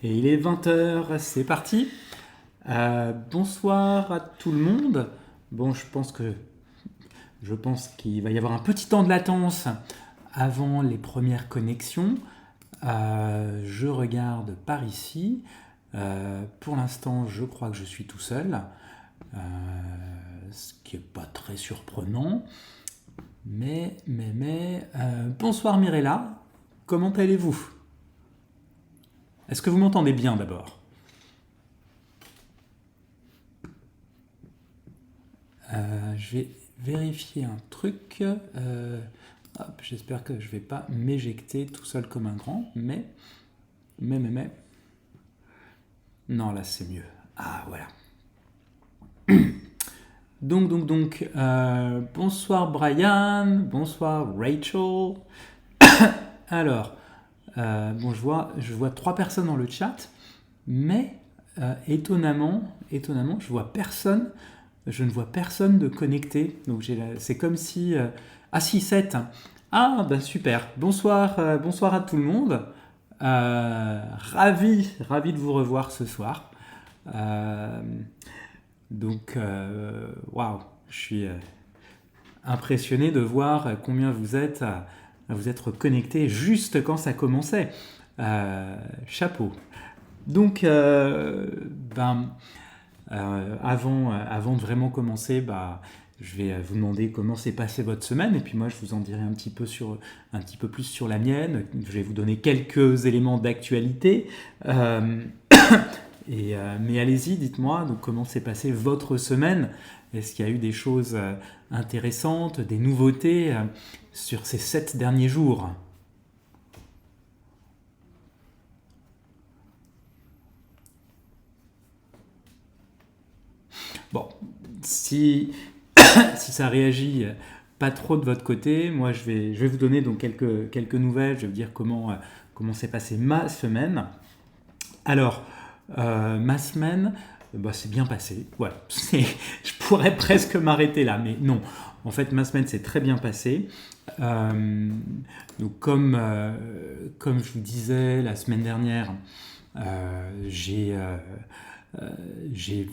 Et il est 20 h, c'est parti. Bonsoir à tout le monde. Bon, je pense qu'il va y avoir un petit temps de latence avant les premières connexions. Je regarde par ici. Pour l'instant, je crois que je suis tout seul, euh, ce qui n'est pas très surprenant. Bonsoir Mirella, comment allez-vous? Est-ce que vous m'entendez bien d'abord? Je vais vérifier un truc. Hop, j'espère que je ne vais pas m'éjecter tout seul comme un grand, mais. Non, là c'est mieux. Ah, voilà. Bonsoir Brian, bonsoir Rachel. Alors, bon, je vois 3 personnes dans le chat, mais étonnamment, je ne vois personne de connecté. Donc c'est comme si... ah si, 7. Ah, ben super. Bonsoir à tout le monde. Ravi de vous revoir ce soir. Waouh, je suis impressionné de voir combien vous êtes à vous être connectés juste quand ça commençait. Chapeau. Donc, avant de vraiment commencer, je vais vous demander comment s'est passée votre semaine, et puis moi je vous en dirai un petit peu plus sur la mienne. Je vais vous donner quelques éléments d'actualité. Mais allez-y, dites-moi donc comment s'est passée votre semaine. Est-ce qu'il y a eu des choses intéressantes, des nouveautés sur ces 7 derniers jours? Bon, si ça réagit pas trop de votre côté, moi je vais vous donner donc quelques nouvelles. Je vais vous dire comment s'est passée ma semaine. Alors, ma semaine, c'est bien passé. Voilà. Je pourrais presque m'arrêter là, mais non. En fait, ma semaine s'est très bien passée. Donc, comme je vous disais la semaine dernière, j'ai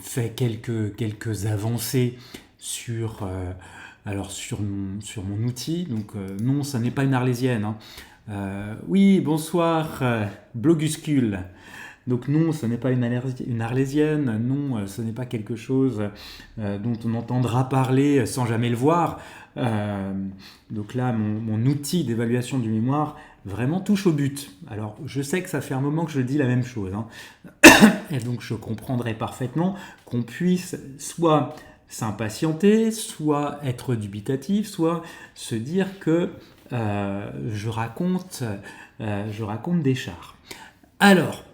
fait quelques avancées sur mon outil. Donc, non, ça n'est pas une arlésienne, hein. Oui, bonsoir, Bloguscule. Donc non, ce n'est pas une arlésienne, non, ce n'est pas quelque chose dont on entendra parler sans jamais le voir. Donc là, mon outil d'évaluation du mémoire vraiment touche au but. Alors, je sais que ça fait un moment que je dis la même chose, hein. Et donc je comprendrai parfaitement qu'on puisse soit s'impatienter, soit être dubitatif, soit se dire que je raconte des chars. Alors,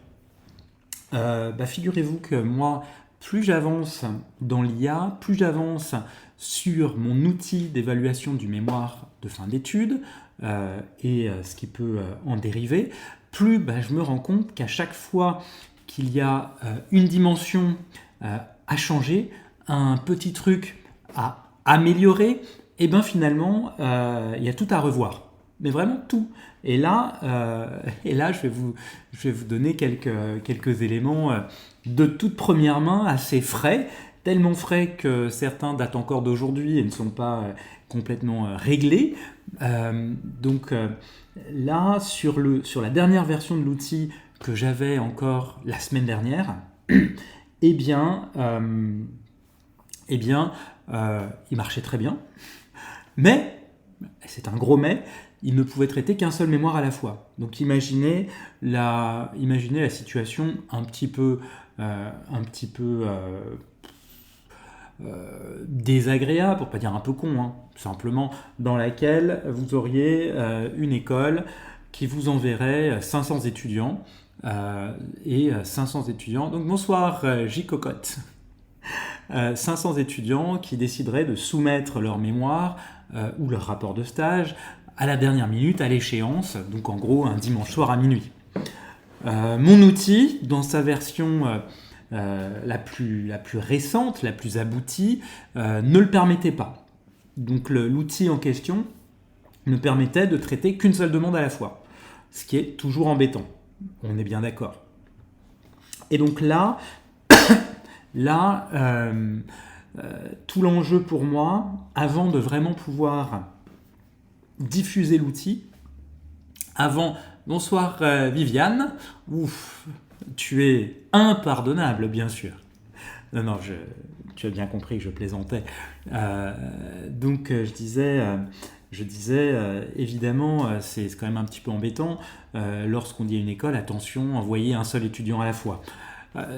figurez-vous que moi, plus j'avance dans l'IA, plus j'avance sur mon outil d'évaluation du mémoire de fin d'études et ce qui peut en dériver, plus je me rends compte qu'à chaque fois qu'il y a une dimension à changer, un petit truc à améliorer, et finalement, il y a tout à revoir. Mais vraiment tout. Et là, je vais vous donner quelques éléments de toute première main, assez frais, tellement frais que certains datent encore d'aujourd'hui et ne sont pas complètement réglés. Là, sur la dernière version de l'outil que j'avais encore la semaine dernière, il marchait très bien, mais, c'est un gros mais, il ne pouvait traiter qu'un seul mémoire à la fois. Donc imaginez la situation un petit peu désagréable, pour pas dire un peu con, hein, simplement, dans laquelle vous auriez une école qui vous enverrait 500 étudiants, et 500 étudiants, donc bonsoir J. Cocotte, 500 étudiants qui décideraient de soumettre leur mémoire ou leur rapport de stage à la dernière minute, à l'échéance, donc en gros un dimanche soir à minuit. Mon outil, dans sa version la plus récente, la plus aboutie, ne le permettait pas. Donc l'outil en question ne permettait de traiter qu'une seule demande à la fois, ce qui est toujours embêtant. On est bien d'accord. Et donc là, tout l'enjeu pour moi, avant de vraiment pouvoir diffuser l'outil, bonsoir Viviane, ouf, tu es impardonnable bien sûr. Non, tu as bien compris que je plaisantais. Donc je disais, évidemment, c'est quand même un petit peu embêtant lorsqu'on dit à une école, attention, envoyez un seul étudiant à la fois.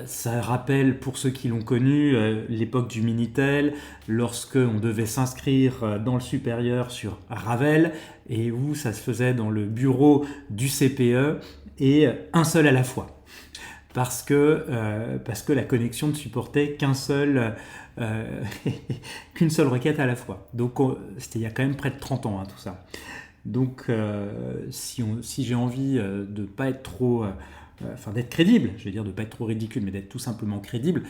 Ça rappelle, pour ceux qui l'ont connu, l'époque du Minitel, lorsque on devait s'inscrire dans le supérieur sur Ravel, et où ça se faisait dans le bureau du CPE, et un seul à la fois. Parce que la connexion ne supportait qu'une seule requête à la fois. Donc c'était il y a quand même près de 30 ans, tout ça. Donc si j'ai envie de pas être trop... d'être crédible, je vais dire de ne pas être trop ridicule, mais d'être tout simplement crédible,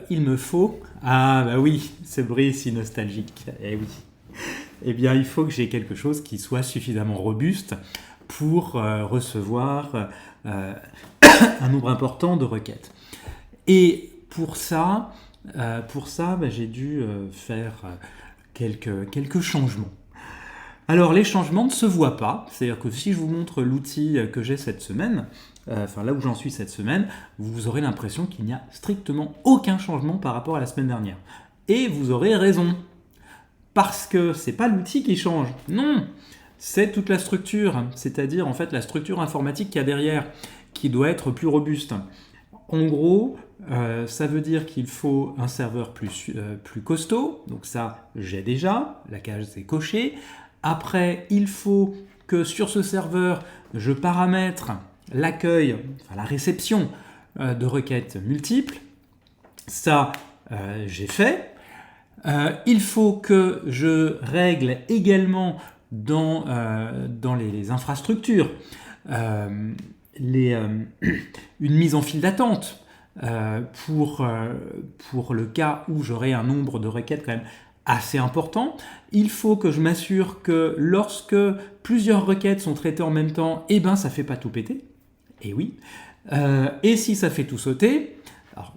il me faut... Ah bah oui, ce bruit si nostalgique, eh oui. Eh bien, il faut que j'ai quelque chose qui soit suffisamment robuste pour recevoir un nombre important de requêtes. Et pour ça, j'ai dû faire quelques changements. Alors, les changements ne se voient pas, c'est-à-dire que si je vous montre l'outil que j'ai cette semaine, là où j'en suis cette semaine, vous aurez l'impression qu'il n'y a strictement aucun changement par rapport à la semaine dernière. Et vous aurez raison, parce que c'est pas l'outil qui change, non, c'est toute la structure, c'est-à-dire en fait la structure informatique qu'il y a derrière, qui doit être plus robuste. En gros, ça veut dire qu'il faut un serveur plus costaud, donc ça j'ai déjà, la case est cochée. Après, il faut que sur ce serveur, je paramètre l'accueil, la réception de requêtes multiples. Ça, j'ai fait. Il faut que je règle également dans les infrastructures une mise en file d'attente pour le cas où j'aurai un nombre de requêtes quand même assez important. Il faut que je m'assure que lorsque plusieurs requêtes sont traitées en même temps, ça fait pas tout péter. Et oui. Et si ça fait tout sauter, alors,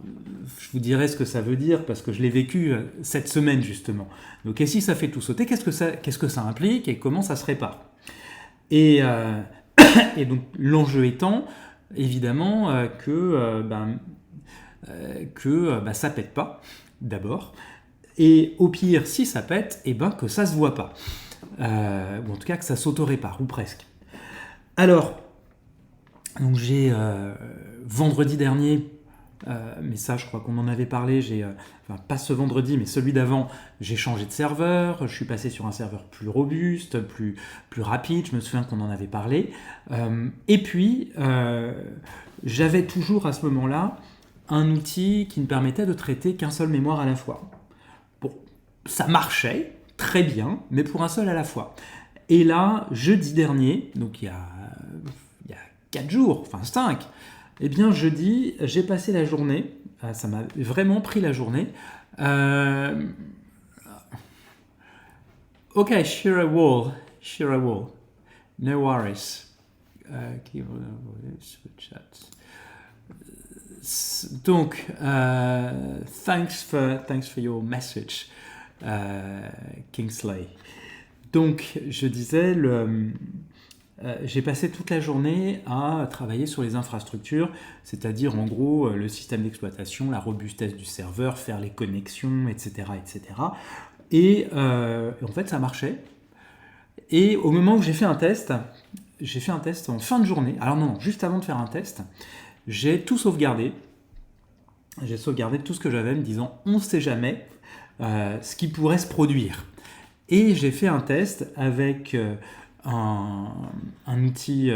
je vous dirai ce que ça veut dire parce que je l'ai vécu cette semaine justement. Donc, et si ça fait tout sauter, qu'est-ce que ça implique et comment ça se répare? Et donc l'enjeu étant évidemment que ça pète pas d'abord. Et au pire, si ça pète, que ça se voit pas. Ou en tout cas que ça s'auto-répare, ou presque. Alors, donc j'ai vendredi dernier, mais ça je crois qu'on en avait parlé, pas ce vendredi, mais celui d'avant, j'ai changé de serveur, je suis passé sur un serveur plus robuste, plus rapide, je me souviens qu'on en avait parlé. Et puis, j'avais toujours à ce moment-là un outil qui me permettait de traiter qu'un seul mémoire à la fois. Ça marchait très bien, mais pour un seul à la fois. Et là, jeudi dernier, donc il y a 4 jours, enfin 5, jeudi, j'ai passé la journée, ça m'a vraiment pris la journée. Ok, share a wall, no worries. Donc, thanks for your message. Kingsley. Donc, je disais, j'ai passé toute la journée à travailler sur les infrastructures, c'est-à-dire en gros le système d'exploitation, la robustesse du serveur, faire les connexions, etc. Et en fait, ça marchait. Et au moment où j'ai fait un test en fin de journée. Alors non, juste avant de faire un test, j'ai tout sauvegardé. J'ai sauvegardé tout ce que j'avais, me disant, on ne sait jamais ce qui pourrait se produire. Et j'ai fait un test avec un outil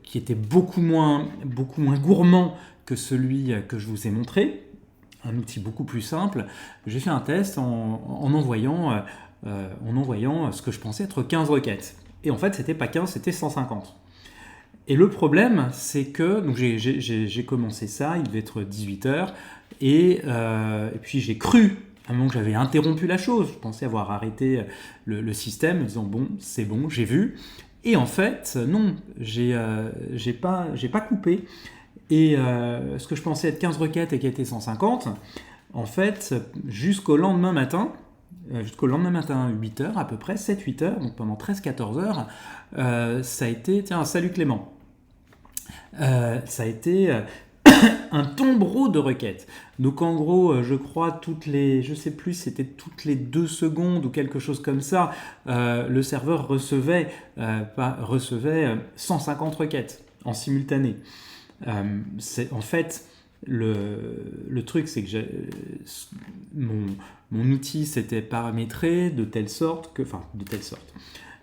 qui était beaucoup moins gourmand que celui que je vous ai montré, un outil beaucoup plus simple. J'ai fait un test en envoyant ce que je pensais être 15 requêtes. Et en fait, c'était pas 15, c'était 150. Et le problème, c'est que donc j'ai commencé ça, il devait être 18h, et puis j'ai cru, à un moment que j'avais interrompu la chose, je pensais avoir arrêté le système, en disant bon, c'est bon, j'ai vu. Et en fait, non, j'ai pas coupé. Et ce que je pensais être 15 requêtes et qui était 150, en fait, jusqu'au lendemain matin, 8 heures à peu près, 7-8 heures, donc pendant 13-14 heures, ça a été, tiens, salut Clément, ça a été un tombereau de requêtes. Donc en gros, je crois je sais plus, c'était toutes les 2 secondes ou quelque chose comme ça, le serveur recevait 150 requêtes en simultané. En fait, le truc, c'est que mon outil s'était paramétré de telle sorte que,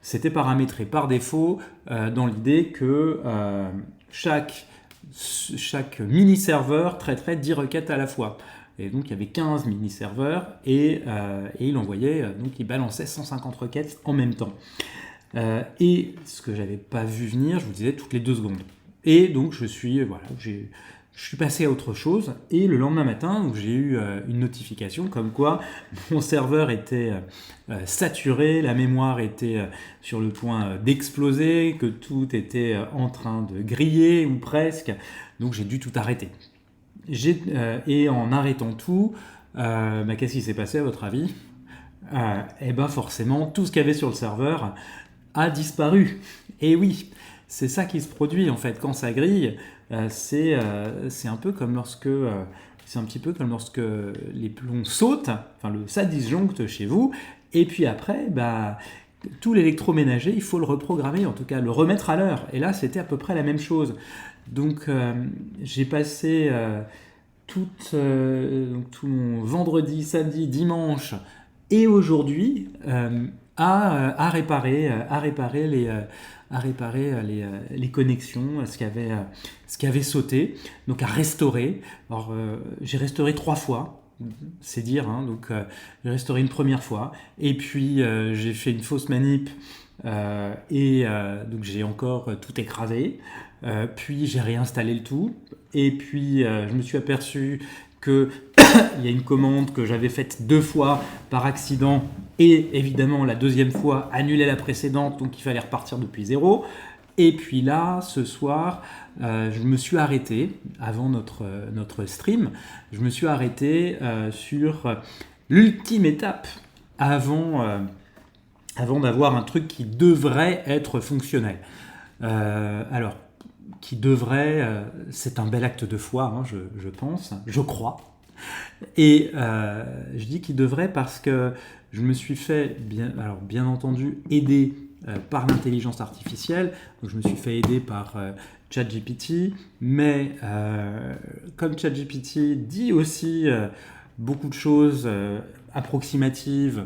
c'était paramétré par défaut dans l'idée que chaque mini-serveur traiterait 10 requêtes à la fois. Et donc il y avait 15 mini-serveurs et il envoyait, donc il balançait 150 requêtes en même temps. Et ce que j'avais pas vu venir, je vous disais, toutes les 2 secondes. Et donc je suis passé à autre chose, et le lendemain matin, j'ai eu une notification comme quoi mon serveur était saturé, la mémoire était sur le point d'exploser, que tout était en train de griller, ou presque, donc j'ai dû tout arrêter. Et en arrêtant tout, qu'est-ce qui s'est passé à votre avis ? Et forcément, tout ce qu'il y avait sur le serveur a disparu. Et oui, c'est ça qui se produit en fait quand ça grille. C'est un peu comme lorsque les plombs sautent, ça disjoncte chez vous, et puis après, tout l'électroménager, il faut le reprogrammer, en tout cas le remettre à l'heure. Et là, c'était à peu près la même chose. Donc j'ai passé tout mon vendredi, samedi, dimanche et aujourd'hui à réparer les connexions, ce qui avait sauté, donc à restaurer. Alors j'ai restauré 3 fois, c'est dire, hein, donc j'ai restauré une première fois, et puis j'ai fait une fausse manip, donc j'ai encore tout écrasé, puis j'ai réinstallé le tout, et puis je me suis aperçu que il y a une commande que j'avais faite 2 fois par accident, et évidemment la deuxième fois annulait la précédente, donc il fallait repartir depuis zéro. Et puis là, ce soir, je me suis arrêté, avant notre stream, je me suis arrêté sur l'ultime étape avant d'avoir un truc qui devrait être fonctionnel. Alors, qui devrait, c'est un bel acte de foi, hein, je pense, je crois. Et je dis qu'il devrait parce que je me suis fait, bien entendu, aider par l'intelligence artificielle. Donc je me suis fait aider par ChatGPT, mais comme ChatGPT dit aussi beaucoup de choses approximatives,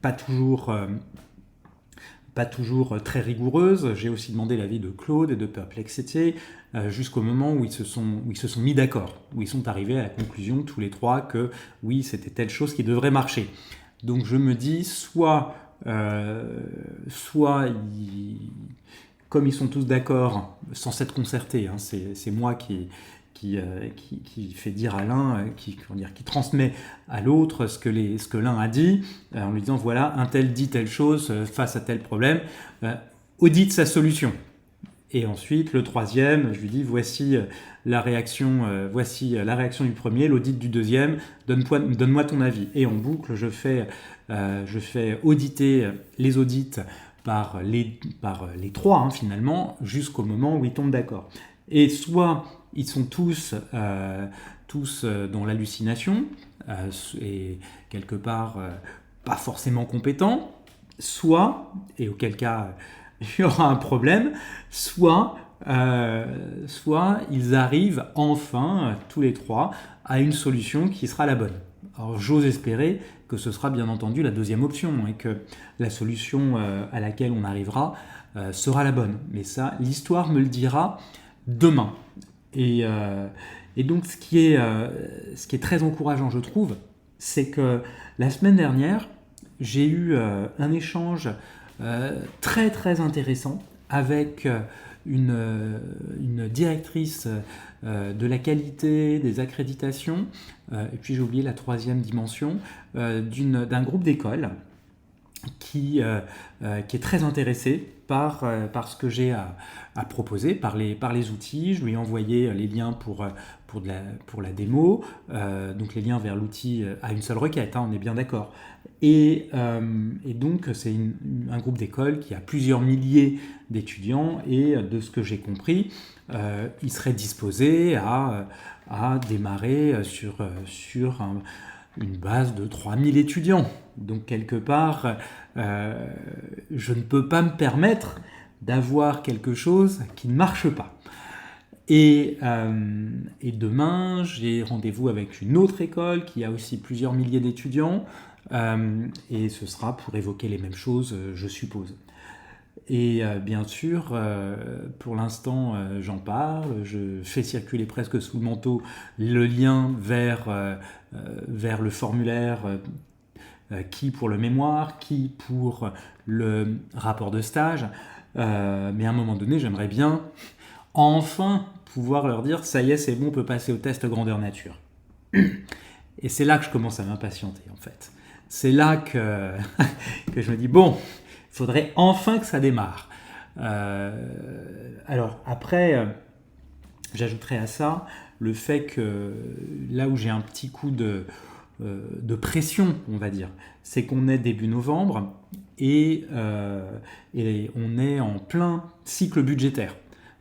pas toujours très rigoureuses. J'ai aussi demandé l'avis de Claude et de Perplexity jusqu'au moment où ils se sont mis d'accord, où ils sont arrivés à la conclusion tous les 3 que oui, c'était telle chose qui devrait marcher. Donc je me dis, soit comme ils sont tous d'accord, sans s'être concertés, hein, c'est moi qui fait dire à l'un, qui transmet à l'autre ce que l'un a dit, en lui disant voilà, un tel dit telle chose face à tel problème, audite sa solution. Et ensuite, le troisième, je lui dis voici la réaction du premier, l'audit du deuxième, donne-moi ton avis. Et en boucle, je fais auditer les audits par les 3, hein, finalement, jusqu'au moment où ils tombent d'accord. Et soit ils sont tous dans l'hallucination et quelque part pas forcément compétents, soit, et auquel cas il y aura un problème, soit ils arrivent enfin, tous les 3, à une solution qui sera la bonne. Alors j'ose espérer que ce sera bien entendu la deuxième option et que la solution à laquelle on arrivera sera la bonne. Mais ça, l'histoire me le dira demain. Et donc ce qui est très encourageant, je trouve, c'est que la semaine dernière, j'ai eu un échange très très intéressant avec une directrice de la qualité, des accréditations, et puis j'ai oublié la 3e dimension, d'un groupe d'écoles qui est très intéressé par ce que j'ai à proposer, par les outils. Je lui ai envoyé les liens pour la démo, donc les liens vers l'outil à une seule requête, hein, on est bien d'accord. Et donc c'est un groupe d'école qui a plusieurs milliers d'étudiants, et de ce que j'ai compris, il serait disposé à démarrer sur une base de 3000 étudiants. Donc quelque part, je ne peux pas me permettre d'avoir quelque chose qui ne marche pas. Et demain, j'ai rendez-vous avec une autre école qui a aussi plusieurs milliers d'étudiants, et ce sera pour évoquer les mêmes choses, je suppose. Et bien sûr, pour l'instant, j'en parle, je fais circuler presque sous le manteau le lien vers le formulaire, qui pour le mémoire, qui pour le rapport de stage. Mais à un moment donné, j'aimerais bien enfin pouvoir leur dire « ça y est, c'est bon, on peut passer au test grandeur nature ». Et c'est là que je commence à m'impatienter, en fait. C'est là que je me dis « bon, il faudrait enfin que ça démarre ». Alors après, j'ajouterai à ça le fait que là où j'ai un petit coup de pression, on va dire, c'est qu'on est début novembre, et on est en plein cycle budgétaire.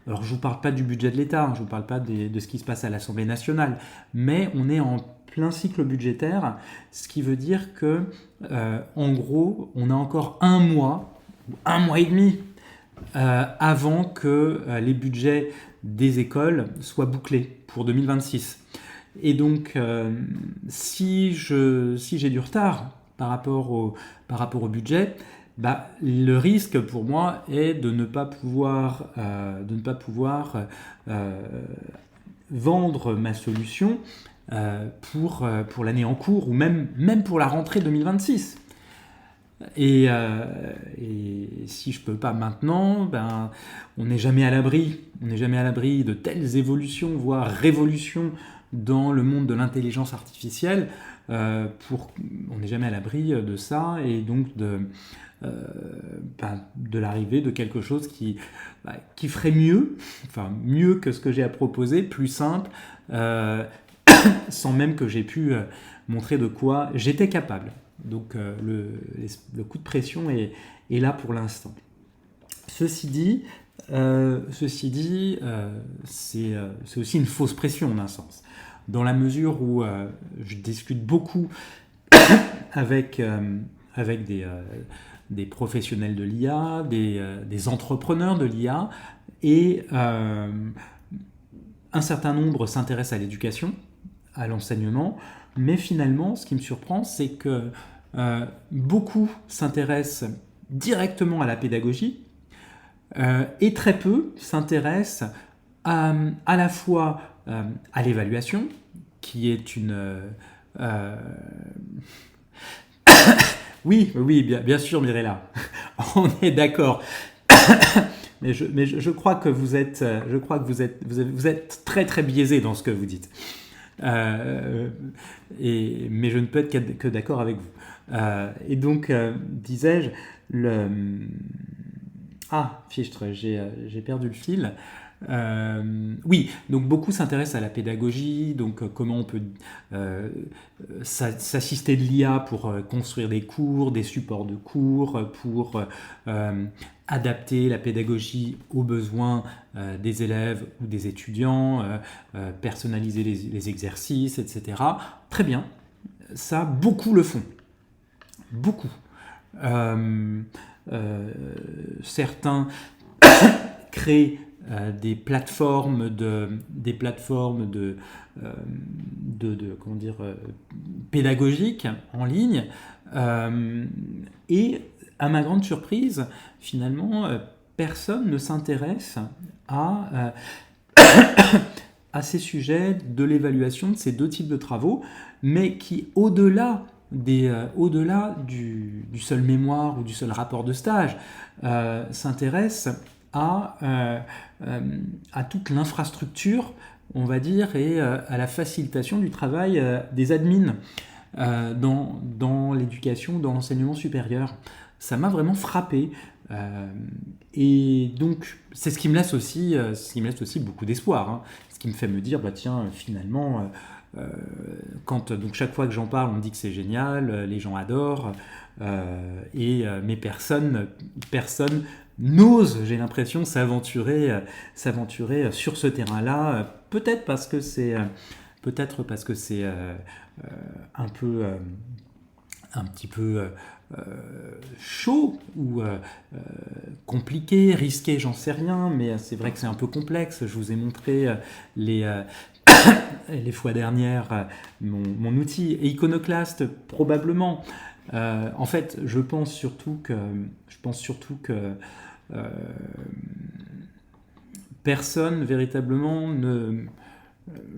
Alors je ne vous parle pas du budget de l'État, je ne vous parle pas de ce qui se passe à l'Assemblée nationale, mais on est en plein cycle budgétaire, ce qui veut dire que, en gros, on a encore un mois et demi avant que les budgets des écoles soient bouclés pour 2026. Et donc, si j'ai du retard par rapport au budget, le risque pour moi est de ne pas pouvoir vendre ma solution pour l'année en cours, ou même pour la rentrée 2026. Et si je peux pas maintenant, on n'est jamais à l'abri. On n'est jamais à l'abri de telles évolutions, voire révolutions dans le monde de l'intelligence artificielle. On n'est jamais à l'abri de ça, et donc de l'arrivée de quelque chose qui ferait mieux que ce que j'ai à proposer, plus simple, sans même que j'ai pu montrer de quoi j'étais capable. Donc le coup de pression est là pour l'instant. Ceci dit, c'est aussi une fausse pression d'un sens, dans la mesure où je discute beaucoup avec des professionnels de l'IA, des entrepreneurs de l'IA, et un certain nombre s'intéressent à l'éducation, à l'enseignement, mais finalement, ce qui me surprend, c'est que beaucoup s'intéressent directement à la pédagogie, et très peu s'intéressent à la fois à l'évaluation, qui est une... Oui, bien sûr, Mirella, on est d'accord. Mais je crois que vous êtes très très biaisé dans ce que vous dites. Mais je ne peux être que d'accord avec vous. Et donc, disais-je, fichtre, j'ai perdu le fil. Oui, donc beaucoup s'intéressent à la pédagogie, donc comment on peut s'assister de l'IA pour construire des cours, des supports de cours, pour adapter la pédagogie aux besoins des élèves ou des étudiants, personnaliser les exercices, etc. Très bien, ça, beaucoup le font. Beaucoup. Certains créent des plateformes pédagogiques en ligne, et à ma grande surprise, finalement, personne ne s'intéresse à ces sujets de l'évaluation de ces deux types de travaux, mais qui, au-delà du seul mémoire ou du seul rapport de stage, s'intéressent à toute l'infrastructure, on va dire, et à la facilitation du travail des admins dans l'éducation, dans l'enseignement supérieur. ça m'a vraiment frappé. Et donc, c'est ce qui me laisse aussi, beaucoup d'espoir, hein. Ce qui me fait me dire, bah tiens, finalement, donc chaque fois que j'en parle, on me dit que c'est génial, les gens adorent, mais personne n'ose, j'ai l'impression, s'aventurer sur ce terrain-là, peut-être parce que c'est un petit peu chaud ou compliqué, risqué, j'en sais rien, mais c'est vrai que c'est un peu complexe. Je vous ai montré les fois dernières mon outil. Et Iconoclast, probablement. En fait, je pense surtout que personne véritablement ne...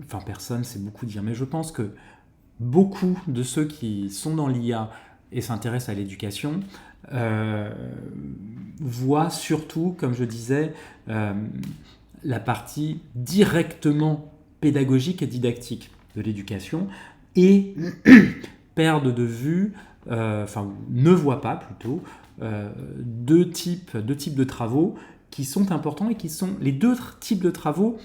Enfin, personne, c'est beaucoup dire, mais je pense que beaucoup de ceux qui sont dans l'IA et s'intéressent à l'éducation voient surtout, comme je disais, la partie directement pédagogique et didactique de l'éducation et perdent de vue, ne voient pas plutôt, deux types de travaux qui sont importants et qui sont les deux types de travaux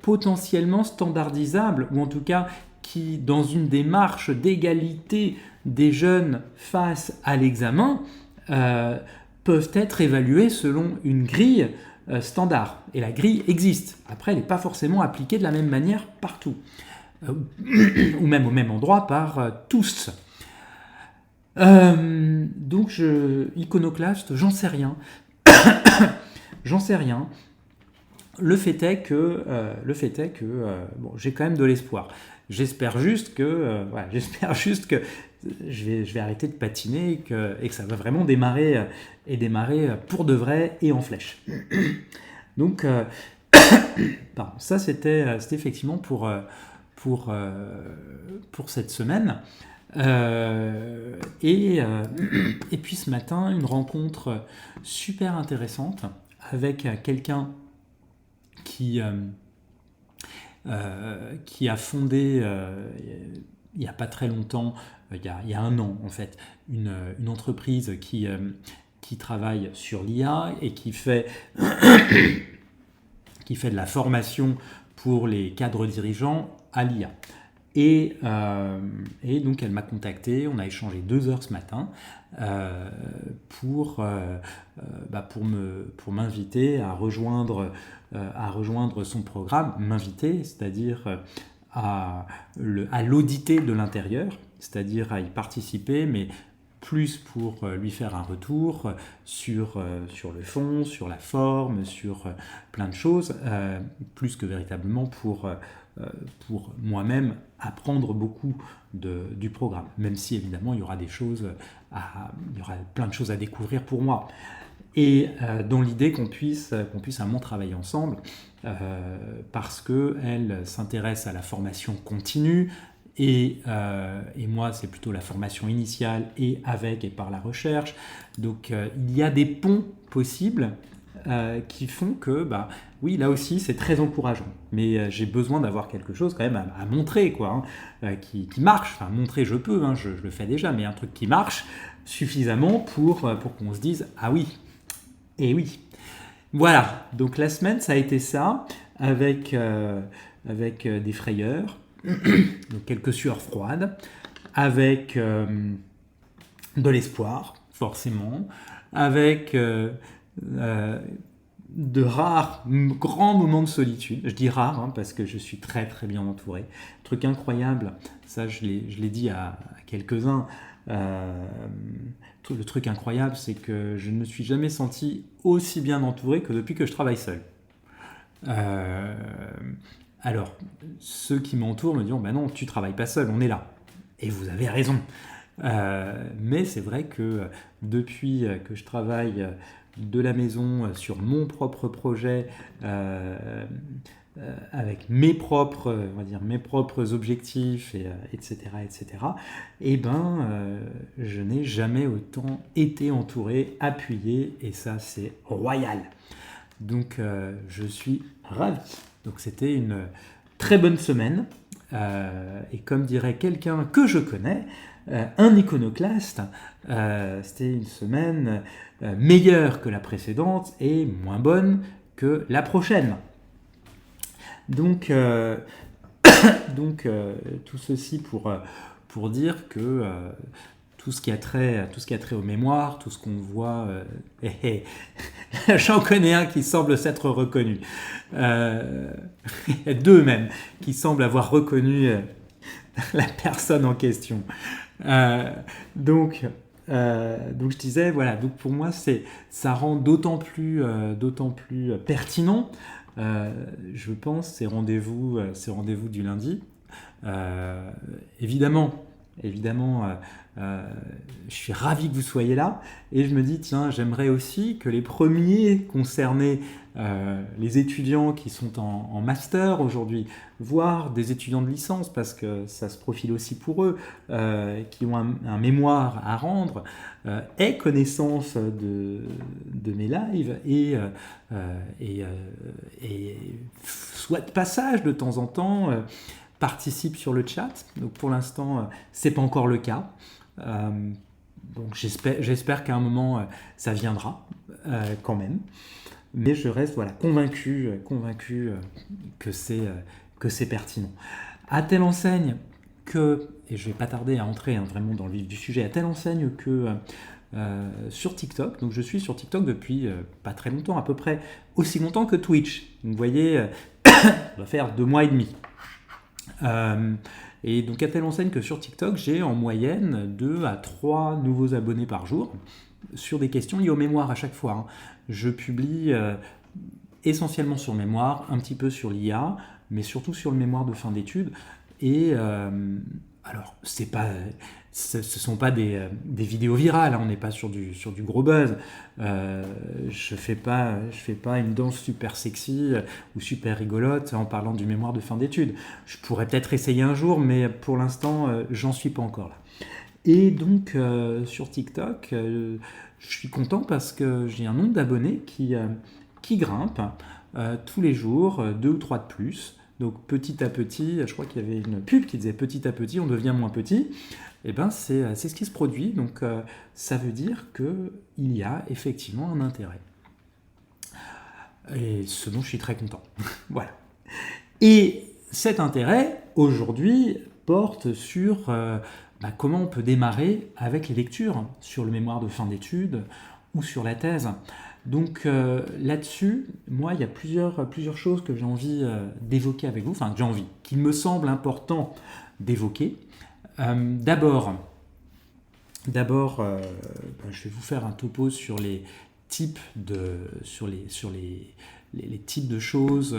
potentiellement standardisables, ou en tout cas qui, dans une démarche d'égalité des jeunes face à l'examen, peuvent être évalués selon une grille standard. Et la grille existe. Après, elle n'est pas forcément appliquée de la même manière partout, ou même au même endroit par tous. Donc, Iconoclast, j'en sais rien. J'en sais rien. Le fait est que bon, j'ai quand même de l'espoir. J'espère juste que je vais arrêter de patiner et que ça va vraiment démarrer pour de vrai et en flèche. Donc, pardon, ça c'était effectivement pour cette semaine. Et puis ce matin, une rencontre super intéressante avec quelqu'un qui a fondé il n'y a pas très longtemps, il y a un an en fait, une entreprise qui travaille sur l'IA et qui fait de la formation pour les cadres dirigeants à l'IA. Et donc elle m'a contacté, on a échangé 2 heures ce matin pour m'inviter à rejoindre son programme, c'est-à-dire à l'auditer de l'intérieur, c'est-à-dire à y participer, mais plus pour lui faire un retour sur le fond, sur la forme, sur plein de choses, plus que véritablement pour moi-même apprendre beaucoup du programme, même si évidemment il y aura plein de choses à découvrir pour moi. Et dans l'idée qu'on puisse vraiment travailler ensemble, parce qu'elle s'intéresse à la formation continue, et moi c'est plutôt la formation initiale et avec et par la recherche. Donc il y a des ponts possibles qui font que, oui, là aussi c'est très encourageant, mais j'ai besoin d'avoir quelque chose quand même à montrer, quoi, hein, qui marche. Enfin, montrer je peux, hein, je le fais déjà, mais un truc qui marche suffisamment pour qu'on se dise ah oui, et oui. Voilà, donc la semaine ça a été ça, avec des frayeurs, donc quelques sueurs froides, avec de l'espoir, forcément, avec de rares grands moments de solitude. Je dis rares parce que je suis très très bien entouré. Truc incroyable, ça je l'ai dit à quelques-uns, le truc incroyable, c'est que je ne me suis jamais senti aussi bien entouré que depuis que je travaille seul. Alors, ceux qui m'entourent me disent « non, tu travailles pas seul, on est là ». Et vous avez raison. Mais c'est vrai que depuis que je travaille de la maison sur mon propre projet, avec mes propres objectifs, etc., je n'ai jamais autant été entouré, appuyé, et ça c'est royal. Donc je suis ravi. Donc c'était une très bonne semaine. Et comme dirait quelqu'un que je connais, un iconoclaste, c'était une semaine meilleure que la précédente et moins bonne que la prochaine. Donc, tout ceci pour dire que tout ce qui a trait aux mémoires, tout ce qu'on voit, j'en connais un qui semble s'être reconnu, deux même, qui semblent avoir reconnu la personne en question. Donc je disais, voilà, donc pour moi, ça rend d'autant plus pertinent, je pense, ces rendez-vous du lundi. Évidemment, je suis ravi que vous soyez là et je me dis, tiens, j'aimerais aussi que les premiers concernés, les étudiants qui sont en master aujourd'hui, voire des étudiants de licence, parce que ça se profile aussi pour eux, qui ont un mémoire à rendre, aient connaissance de mes lives et soit de passage de temps en temps, participe sur le chat. Donc pour l'instant, c'est pas encore le cas. Donc j'espère qu'à un moment, ça viendra quand même. Mais je reste convaincu que c'est pertinent. À telle enseigne que, et je ne vais pas tarder à entrer vraiment dans le vif du sujet, à telle enseigne que sur TikTok, donc je suis sur TikTok depuis pas très longtemps, à peu près aussi longtemps que Twitch. Donc, vous voyez, ça va faire 2 mois et demi. Et donc à telle enseigne que sur TikTok, j'ai en moyenne 2 à 3 nouveaux abonnés par jour sur des questions liées aux mémoires à chaque fois. Je publie essentiellement sur mémoire, un petit peu sur l'IA, mais surtout sur le mémoire de fin d'études. Et alors, ce ne sont pas des vidéos virales, on n'est pas sur du gros buzz. Je fais pas une danse super sexy ou super rigolote en parlant du mémoire de fin d'études. Je pourrais peut-être essayer un jour, mais pour l'instant, j'en suis pas encore là. Et donc, sur TikTok, je suis content parce que j'ai un nombre d'abonnés qui grimpe tous les jours, 2 ou 3 de plus. Donc petit à petit, je crois qu'il y avait une pub qui disait petit à petit, on devient moins petit. Et ben c'est ce qui se produit, donc ça veut dire qu'il y a effectivement un intérêt. Et ce dont je suis très content. Voilà. Et cet intérêt, aujourd'hui, porte sur comment on peut démarrer avec les lectures sur le mémoire de fin d'études ou sur la thèse. Donc là-dessus, moi, il y a plusieurs choses que j'ai envie d'évoquer avec vous, enfin, qu'il me semble important d'évoquer. D'abord, je vais vous faire un topo sur les types de types de choses,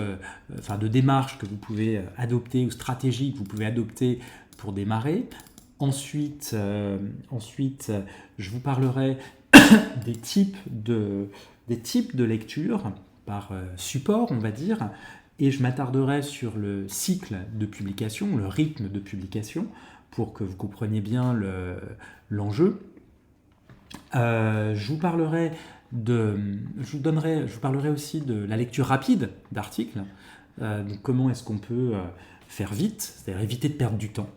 de démarches que vous pouvez adopter ou stratégies que vous pouvez adopter pour démarrer. Ensuite, je vous parlerai des types de lecture par support, on va dire, et je m'attarderai sur le cycle de publication, le rythme de publication, pour que vous compreniez bien l'enjeu. Je vous parlerai aussi de la lecture rapide d'articles, donc comment est-ce qu'on peut faire vite, c'est-à-dire éviter de perdre du temps.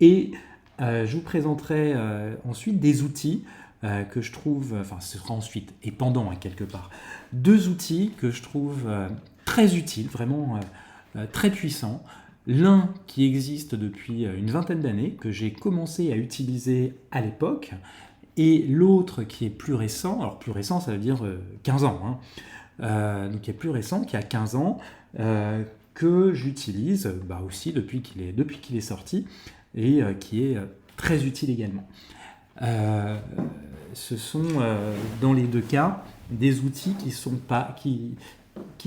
Et je vous présenterai ensuite des outils que je trouve, ce sera ensuite et pendant quelque part, 2 outils que je trouve très utiles, vraiment très puissants. L'un qui existe depuis une vingtaine d'années, que j'ai commencé à utiliser à l'époque, et l'autre qui est plus récent, alors plus récent ça veut dire 15 ans, donc qui est plus récent, qui a 15 ans, que j'utilise aussi depuis qu'il est sorti, et qui est très utile également. Ce sont dans les 2 cas des outils qui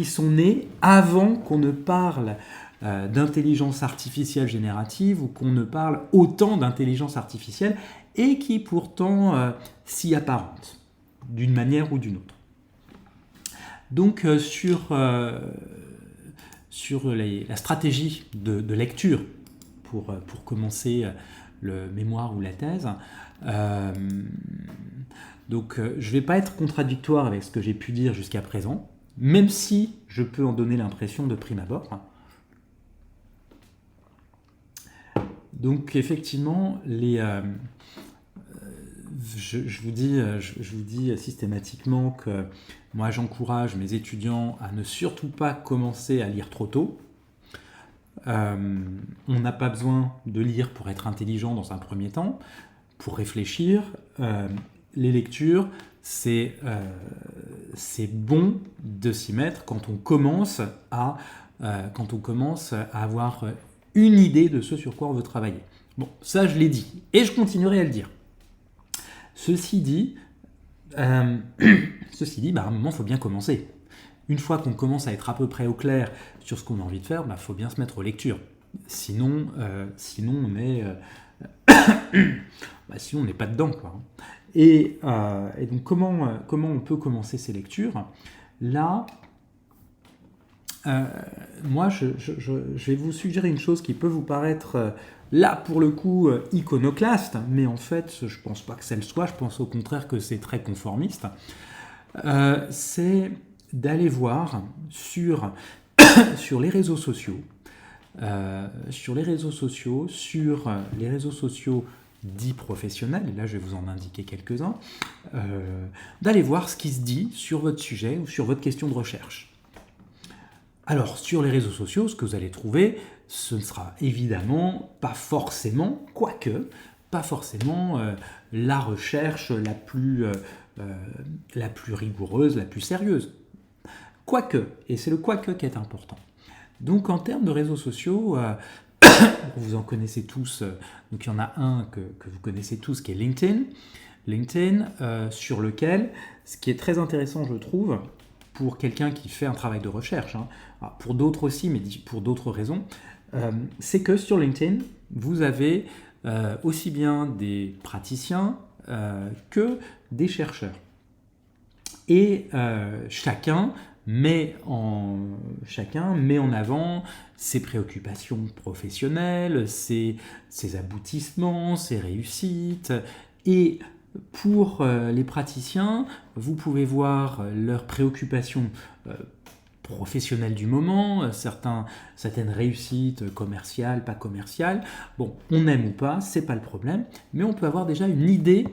sont nés avant qu'on ne parle d'intelligence artificielle générative ou qu'on ne parle autant d'intelligence artificielle et qui pourtant s'y apparentent d'une manière ou d'une autre. Donc sur la stratégie de lecture pour commencer le mémoire ou la thèse, donc je ne vais pas être contradictoire avec ce que j'ai pu dire jusqu'à présent, même si je peux en donner l'impression de prime abord. Donc effectivement, je vous dis systématiquement que moi j'encourage mes étudiants à ne surtout pas commencer à lire trop tôt. On n'a pas besoin de lire pour être intelligent dans un premier temps, pour réfléchir. Les lectures, c'est bon de s'y mettre quand on commence à avoir une idée de ce sur quoi on veut travailler. Bon, ça je l'ai dit, et je continuerai à le dire. Ceci dit, à un moment, il faut bien commencer. Une fois qu'on commence à être à peu près au clair sur ce qu'on a envie de faire, faut bien se mettre aux lectures. Sinon on est... sinon on n'est pas dedans, quoi. Et donc comment on peut commencer ces lectures? Là, moi je vais vous suggérer une chose qui peut vous paraître là pour le coup iconoclaste, mais en fait je ne pense pas que ça le soit, je pense au contraire que c'est très conformiste. C'est d'aller voir sur les réseaux sociaux, sur les réseaux sociaux dits professionnels, et là je vais vous en indiquer quelques-uns, d'aller voir ce qui se dit sur votre sujet ou sur votre question de recherche. Alors sur les réseaux sociaux, ce que vous allez trouver, ce ne sera évidemment pas forcément, la recherche la plus rigoureuse, la plus sérieuse. Quoique, et c'est le quoique qui est important. Donc en termes de réseaux sociaux, vous en connaissez tous, donc il y en a un que vous connaissez tous qui est LinkedIn. LinkedIn, sur lequel, ce qui est très intéressant je trouve, pour quelqu'un qui fait un travail de recherche, pour d'autres aussi, mais pour d'autres raisons, c'est que sur LinkedIn, vous avez aussi bien des praticiens que des chercheurs. Et chacun met en avant ses préoccupations professionnelles, ses aboutissements, ses réussites. Et pour les praticiens, vous pouvez voir leurs préoccupations professionnelles du moment, certaines réussites commerciales, pas commerciales. Bon, on aime ou pas, c'est pas le problème, mais on peut avoir déjà une idée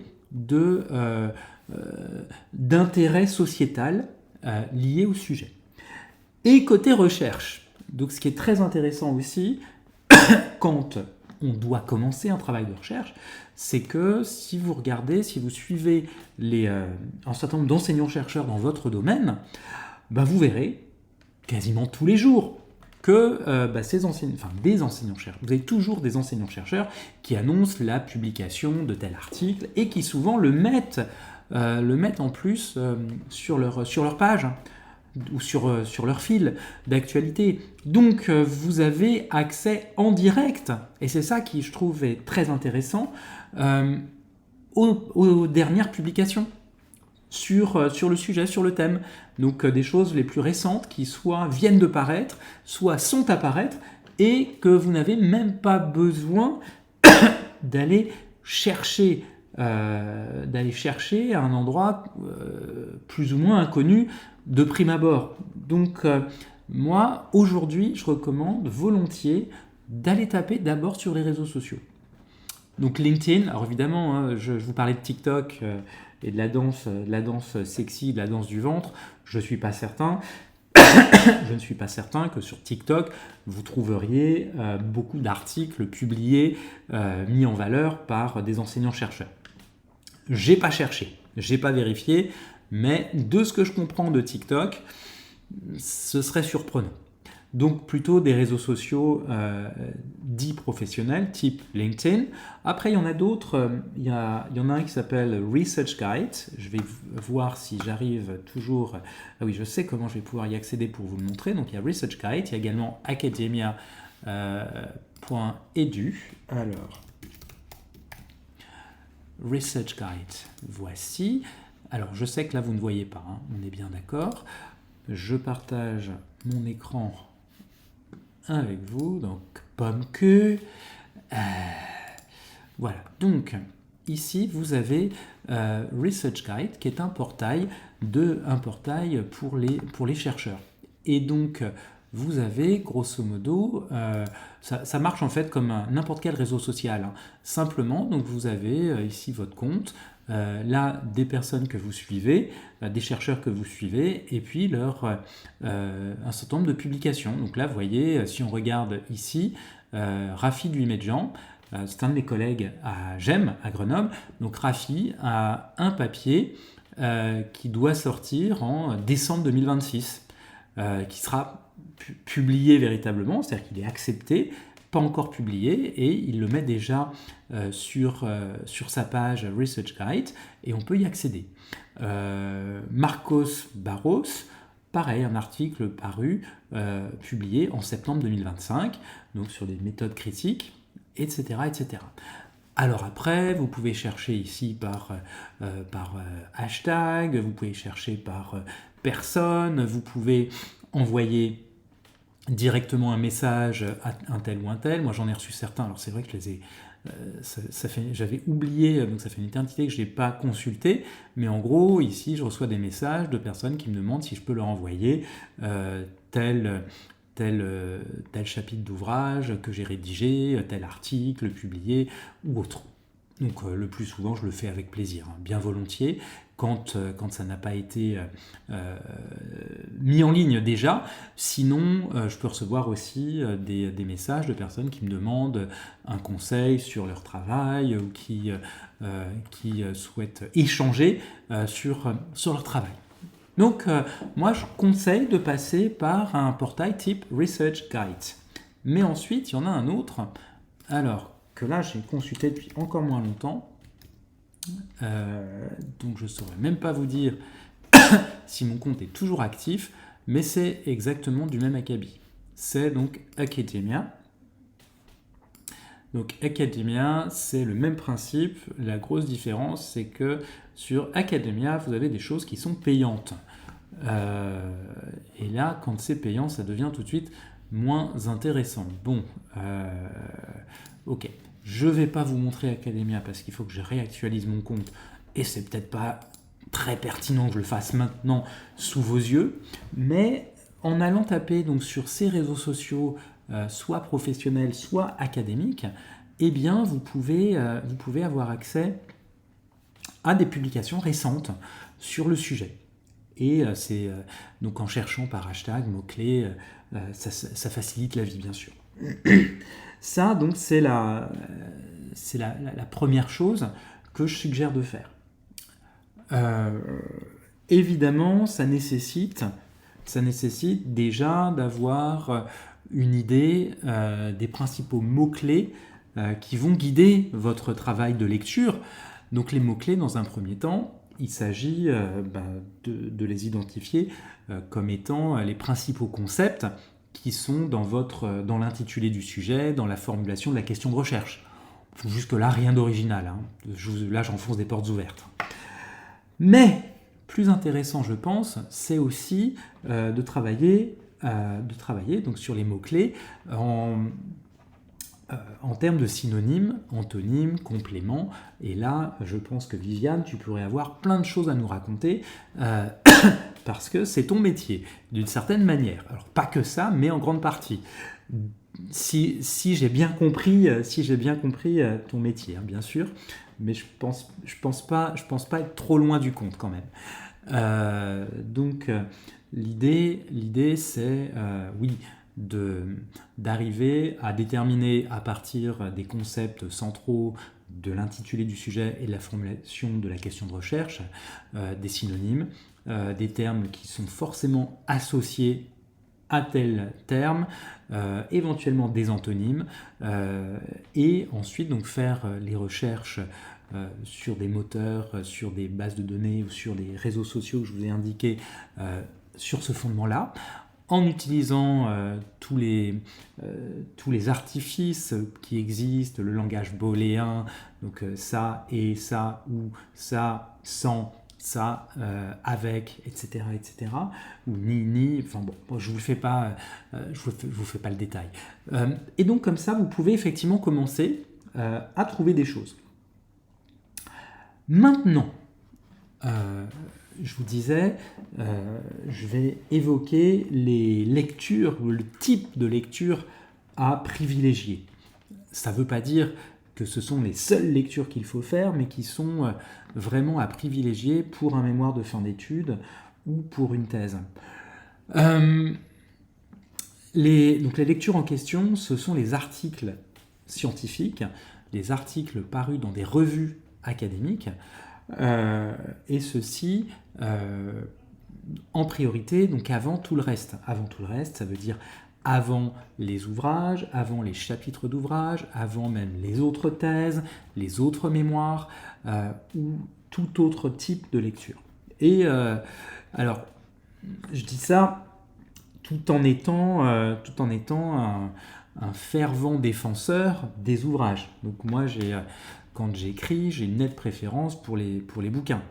d'intérêt sociétal lié au sujet. Et côté recherche, donc ce qui est très intéressant aussi, quand on doit commencer un travail de recherche, c'est que si vous suivez un certain nombre d'enseignants-chercheurs dans votre domaine, vous verrez quasiment tous les jours que des enseignants-chercheurs, vous avez toujours des enseignants-chercheurs qui annoncent la publication de tel article et qui souvent le mettent en plus sur leur page ou sur leur fil d'actualité. Donc vous avez accès en direct, et c'est ça qui je trouve est très intéressant, aux dernières publications sur le sujet, sur le thème. Donc des choses les plus récentes qui soit viennent de paraître, soit sont à paraître, et que vous n'avez même pas besoin d'aller chercher à un endroit plus ou moins inconnu de prime abord. Donc moi, aujourd'hui, je recommande volontiers d'aller taper d'abord sur les réseaux sociaux. Donc LinkedIn, alors évidemment, je vous parlais de TikTok et de la danse sexy, de la danse du ventre, je ne suis pas certain que sur TikTok, vous trouveriez beaucoup d'articles publiés, mis en valeur par des enseignants-chercheurs. J'ai pas cherché, j'ai pas vérifié, mais de ce que je comprends de TikTok, ce serait surprenant. Donc plutôt des réseaux sociaux dits professionnels, type LinkedIn. Après, il y en a d'autres. Il y en a un qui s'appelle ResearchGate. Je vais voir si j'arrive toujours... Ah oui, je sais comment je vais pouvoir y accéder pour vous le montrer. Donc il y a ResearchGate. Il y a également academia.edu. Alors, ResearchGate, voici. Alors, je sais que là, vous ne voyez pas. On est bien d'accord. Je partage mon écran avec vous, donc pomme que voilà. Donc ici vous avez ResearchGate qui est un portail pour les chercheurs. Et donc vous avez grosso modo, ça marche en fait comme n'importe quel réseau social, hein. Simplement, donc vous avez ici votre compte, là des personnes que vous suivez, des chercheurs que vous suivez, et puis un certain nombre de publications. Donc là, vous voyez, si on regarde ici, Rafi Guillemedjian, c'est un de mes collègues à GEM, à Grenoble. Donc Rafi a un papier qui doit sortir en décembre 2026, qui sera publié véritablement, c'est-à-dire qu'il est accepté, pas encore publié, et il le met déjà sur sa page Research Guide, et on peut y accéder. Marcos Barros, pareil, un article paru, publié en septembre 2025, donc sur des méthodes critiques, etc., etc. Alors après, vous pouvez chercher ici par hashtag, vous pouvez chercher par personne, vous pouvez envoyer directement un message à un tel ou un tel. Moi, j'en ai reçu certains. Alors c'est vrai que je les ai, j'avais oublié, donc ça fait une éternité que je n'ai pas consulté. Mais en gros, ici, je reçois des messages de personnes qui me demandent si je peux leur envoyer tel chapitre d'ouvrage que j'ai rédigé, tel article publié ou autre. Donc le plus souvent, je le fais avec plaisir, hein, bien volontiers, quand ça n'a pas été mis en ligne déjà. Sinon, je peux recevoir aussi des messages de personnes qui me demandent un conseil sur leur travail ou qui souhaitent échanger sur leur travail. Donc, moi, je conseille de passer par un portail type Research Guide. Mais ensuite, il y en a un autre, alors que là, j'ai consulté depuis encore moins longtemps. Donc, je ne saurais même pas vous dire si mon compte est toujours actif, mais c'est exactement du même acabit. C'est donc Academia. Donc, Academia, c'est le même principe. La grosse différence, c'est que sur Academia, vous avez des choses qui sont payantes. Et là, quand c'est payant, ça devient tout de suite moins intéressant. Bon, ok. Je ne vais pas vous montrer Academia parce qu'il faut que je réactualise mon compte et c'est peut-être pas très pertinent que je le fasse maintenant sous vos yeux. Mais en allant taper donc, sur ces réseaux sociaux, soit professionnels, soit académiques, eh bien, vous pouvez avoir accès à des publications récentes sur le sujet. Et donc en cherchant par hashtag, mots-clés, ça facilite la vie, bien sûr. Ça, donc, c'est la première chose que je suggère de faire. Évidemment, ça nécessite déjà d'avoir une idée des principaux mots-clés qui vont guider votre travail de lecture. Donc les mots-clés, dans un premier temps, il s'agit de les identifier comme étant les principaux concepts qui sont dans l'intitulé du sujet, dans la formulation de la question de recherche. Jusque-là, rien d'original, hein. Là, j'enfonce des portes ouvertes. Mais, plus intéressant, je pense, c'est aussi de travailler donc, sur les mots-clés en termes de synonymes, antonymes, compléments. Et là, je pense que Viviane, tu pourrais avoir plein de choses à nous raconter parce que c'est ton métier, d'une certaine manière. Alors, pas que ça, mais en grande partie. Si j'ai bien compris ton métier, hein, bien sûr, mais je pense pas être trop loin du compte quand même. Donc, l'idée, c'est, oui, d'arriver à déterminer à partir des concepts centraux de l'intitulé du sujet et de la formulation de la question de recherche, des synonymes, des termes qui sont forcément associés à tel terme, éventuellement des antonymes, et ensuite donc faire les recherches sur des moteurs, sur des bases de données ou sur les réseaux sociaux que je vous ai indiqués sur ce fondement-là, en utilisant tous les artifices qui existent, le langage booléen, donc ça et ça, ou ça, sans, ça, avec, etc., ou ni, enfin bon, je vous fais pas le détail. Et donc comme ça, vous pouvez effectivement commencer à trouver des choses. Maintenant, je vous disais, je vais évoquer les lectures, ou le type de lecture à privilégier. Ça ne veut pas dire que ce sont les seules lectures qu'il faut faire, mais qui sont vraiment à privilégier pour un mémoire de fin d'études ou pour une thèse. Donc les lectures en question, ce sont les articles scientifiques, les articles parus dans des revues académiques, et ceci en priorité, donc avant tout le reste. Avant tout le reste, ça veut dire avant les ouvrages, avant les chapitres d'ouvrages, avant même les autres thèses, les autres mémoires, ou tout autre type de lecture. Et alors, je dis ça tout en étant un fervent défenseur des ouvrages. Donc moi, quand j'écris, j'ai une nette préférence pour les bouquins.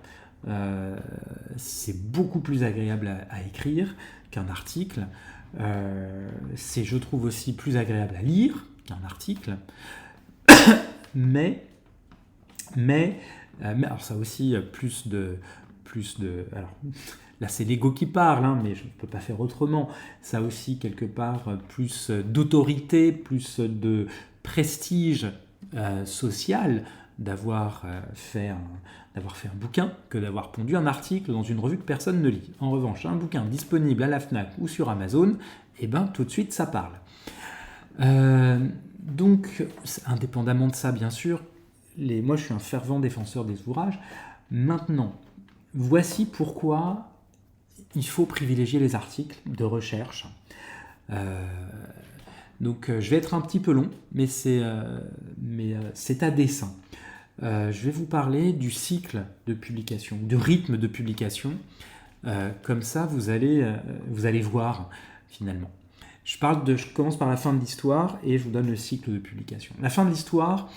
C'est beaucoup plus agréable à écrire qu'un article. C'est, je trouve, aussi plus agréable à lire qu'un article. mais alors ça a aussi plus de alors, là, c'est l'ego qui parle, hein, mais je ne peux pas faire autrement. Ça a aussi, quelque part, plus d'autorité, plus de prestige social d'avoir fait un bouquin que d'avoir pondu un article dans une revue que personne ne lit. En revanche, un bouquin disponible à la FNAC ou sur Amazon, eh ben, tout de suite, ça parle. Donc, indépendamment de ça, bien sûr, moi, je suis un fervent défenseur des ouvrages. Maintenant, voici pourquoi il faut privilégier les articles de recherche. Donc je vais être un petit peu long, mais c'est à dessein. Je vais vous parler du cycle de publication, du rythme de publication. Comme ça, vous allez voir finalement. Je commence par la fin de l'histoire et je vous donne le cycle de publication. La fin de l'histoire,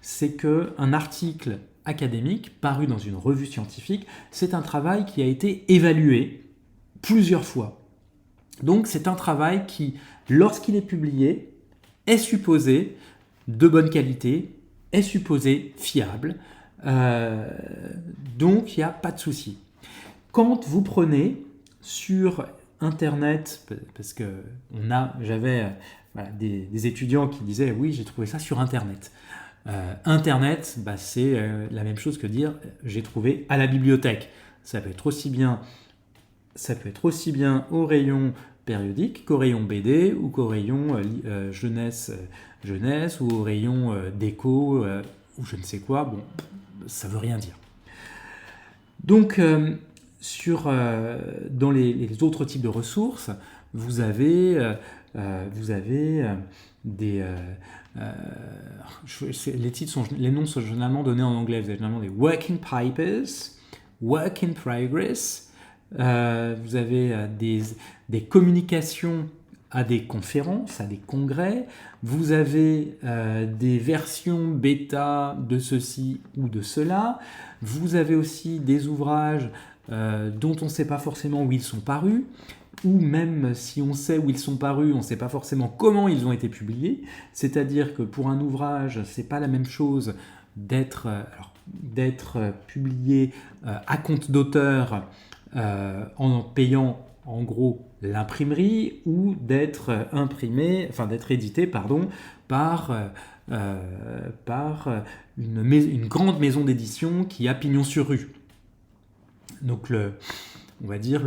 c'est qu'un article académique paru dans une revue scientifique, c'est un travail qui a été évalué plusieurs fois. Donc c'est un travail qui, lorsqu'il est publié, est supposé de bonne qualité, est supposé fiable, donc il n'y a pas de souci. Quand vous prenez sur Internet, parce que j'avais des étudiants qui disaient « oui, j'ai trouvé ça sur Internet ». Internet, c'est la même chose que dire « j'ai trouvé à la bibliothèque ». Ça peut être aussi bien au rayon périodique qu'au rayon BD ou qu'au rayon jeunesse ou au rayon déco ou je ne sais quoi. Bon, ça veut rien dire. Donc, dans les autres types de ressources, vous avez des... les noms sont généralement donnés en anglais. Vous avez généralement des working papers, work in progress. Vous avez des communications à des conférences, à des congrès. Vous avez des versions bêta de ceci ou de cela. Vous avez aussi des ouvrages dont on ne sait pas forcément où ils sont parus, ou même si on sait où ils sont parus, on ne sait pas forcément comment ils ont été publiés. C'est-à-dire que pour un ouvrage, ce n'est pas la même chose d'être publié à compte d'auteur en payant en gros l'imprimerie ou d'être édité par une grande maison d'édition qui a pignon sur rue. Donc on va dire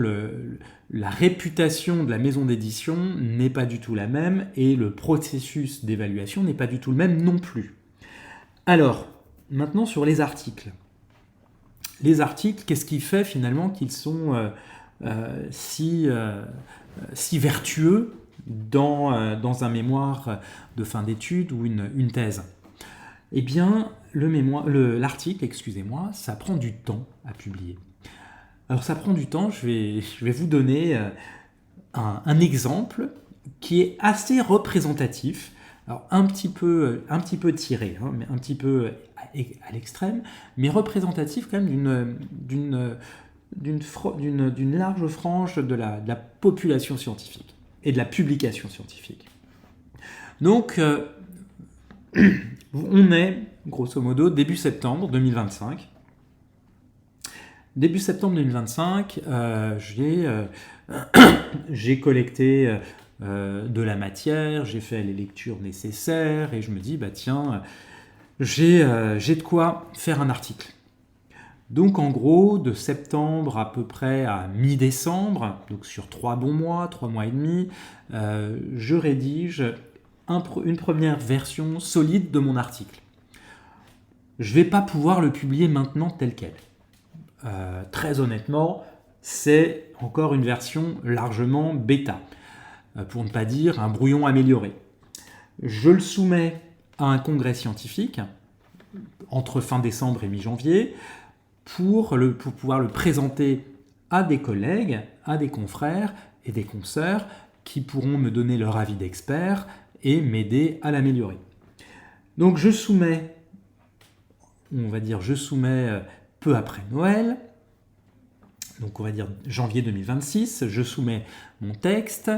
la réputation de la maison d'édition n'est pas du tout la même et le processus d'évaluation n'est pas du tout le même non plus. Alors, maintenant sur les articles. Les articles, qu'est-ce qui fait finalement qu'ils sont si vertueux dans un mémoire de fin d'études ou une thèse? Eh bien, l'article, ça prend du temps à publier. Alors ça prend du temps, je vais vous donner un exemple qui est assez représentatif, alors un petit peu tiré, hein, mais un petit peu à l'extrême, mais représentatif quand même d'une large frange de la population scientifique et de la publication scientifique. Donc, on est, grosso modo, début septembre 2025. Début septembre 2025, j'ai collecté de la matière, j'ai fait les lectures nécessaires et je me dis, bah tiens, j'ai de quoi faire un article. Donc en gros, de septembre à peu près à mi-décembre, donc sur 3 bons mois, 3 mois et demi, je rédige une première version solide de mon article. Je ne vais pas pouvoir le publier maintenant tel quel. Très honnêtement, c'est encore une version largement bêta, pour ne pas dire un brouillon amélioré. Je le soumets à un congrès scientifique entre fin décembre et mi-janvier pour pouvoir le présenter à des collègues, à des confrères et des consoeurs qui pourront me donner leur avis d'expert et m'aider à l'améliorer. Donc je soumets peu après Noël, donc on va dire janvier 2026, je soumets mon texte,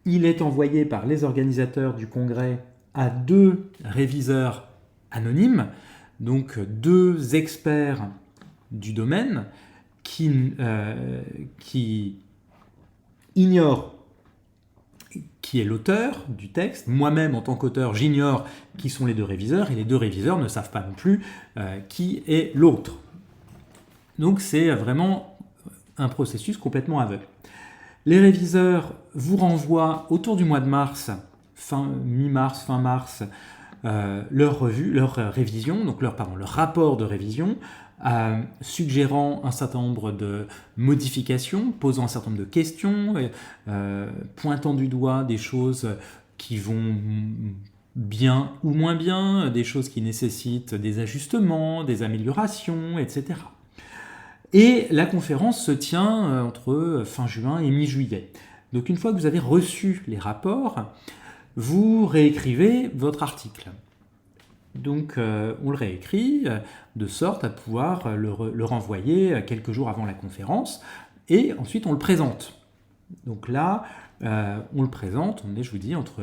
il est envoyé par les organisateurs du congrès à 2 réviseurs anonymes, donc 2 experts du domaine qui ignorent qui est l'auteur du texte. Moi-même, en tant qu'auteur, j'ignore qui sont les 2 réviseurs, et les 2 réviseurs ne savent pas non plus qui est l'autre. Donc c'est vraiment un processus complètement aveugle. Les réviseurs vous renvoient autour du mois de mars, mi-mars, fin mars, leur révision, donc leur rapport de révision, suggérant un certain nombre de modifications, posant un certain nombre de questions, pointant du doigt des choses qui vont bien ou moins bien, des choses qui nécessitent des ajustements, des améliorations, etc. Et la conférence se tient entre fin juin et mi-juillet. Donc une fois que vous avez reçu les rapports, vous réécrivez votre article. Donc on le réécrit de sorte à pouvoir le renvoyer quelques jours avant la conférence, et ensuite on le présente. Donc là, on le présente, on est, je vous dis, entre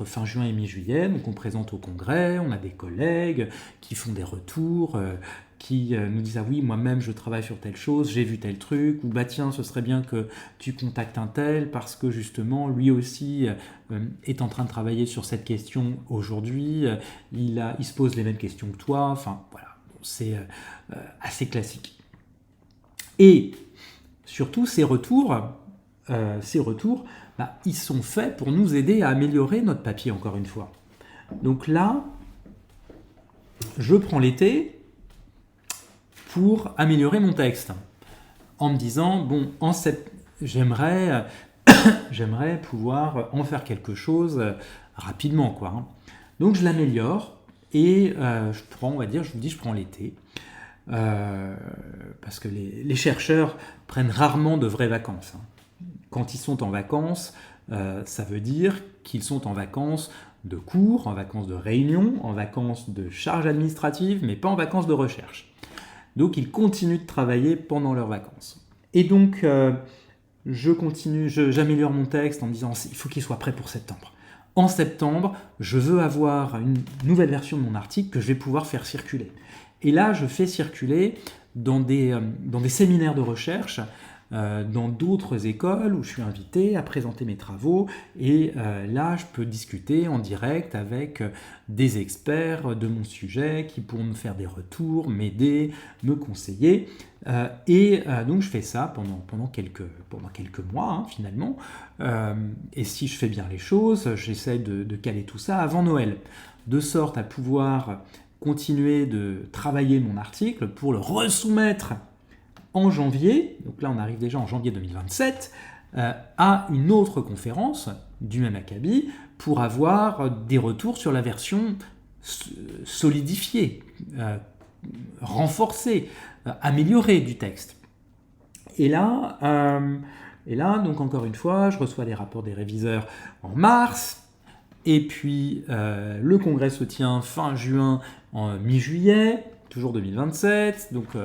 fin juin et mi-juillet, donc on présente au congrès, on a des collègues qui font des retours, qui nous disent « Ah oui, moi-même je travaille sur telle chose, j'ai vu tel truc », ou « Bah tiens, ce serait bien que tu contactes un tel, parce que justement, lui aussi est en train de travailler sur cette question aujourd'hui, il se pose les mêmes questions que toi », enfin voilà, c'est assez classique. Et surtout, ces retours, ils sont faits pour nous aider à améliorer notre papier, encore une fois. Donc là, je prends l'été pour améliorer mon texte, en me disant, bon, j'aimerais pouvoir en faire quelque chose rapidement, quoi. Donc je l'améliore, et je prends l'été, parce que les chercheurs prennent rarement de vraies vacances. Quand ils sont en vacances, ça veut dire qu'ils sont en vacances de cours, en vacances de réunions, en vacances de charges administratives, mais pas en vacances de recherche. Donc ils continuent de travailler pendant leurs vacances. Et donc j'améliore mon texte en me disant il faut qu'il soit prêt pour septembre. En septembre, je veux avoir une nouvelle version de mon article que je vais pouvoir faire circuler. Et là, je fais circuler dans des séminaires de recherche, dans d'autres écoles où je suis invité à présenter mes travaux, et là je peux discuter en direct avec des experts de mon sujet qui pourront me faire des retours, m'aider, me conseiller, donc je fais ça pendant quelques mois finalement, et si je fais bien les choses, j'essaie de caler tout ça avant Noël, de sorte à pouvoir continuer de travailler mon article pour le resoumettre en janvier, donc là on arrive déjà en janvier 2027, à une autre conférence du même acabit pour avoir des retours sur la version solidifiée, renforcée, améliorée du texte. Et là, donc encore une fois, je reçois les rapports des réviseurs en mars, et puis le congrès se tient fin juin, en mi-juillet, toujours 2027, donc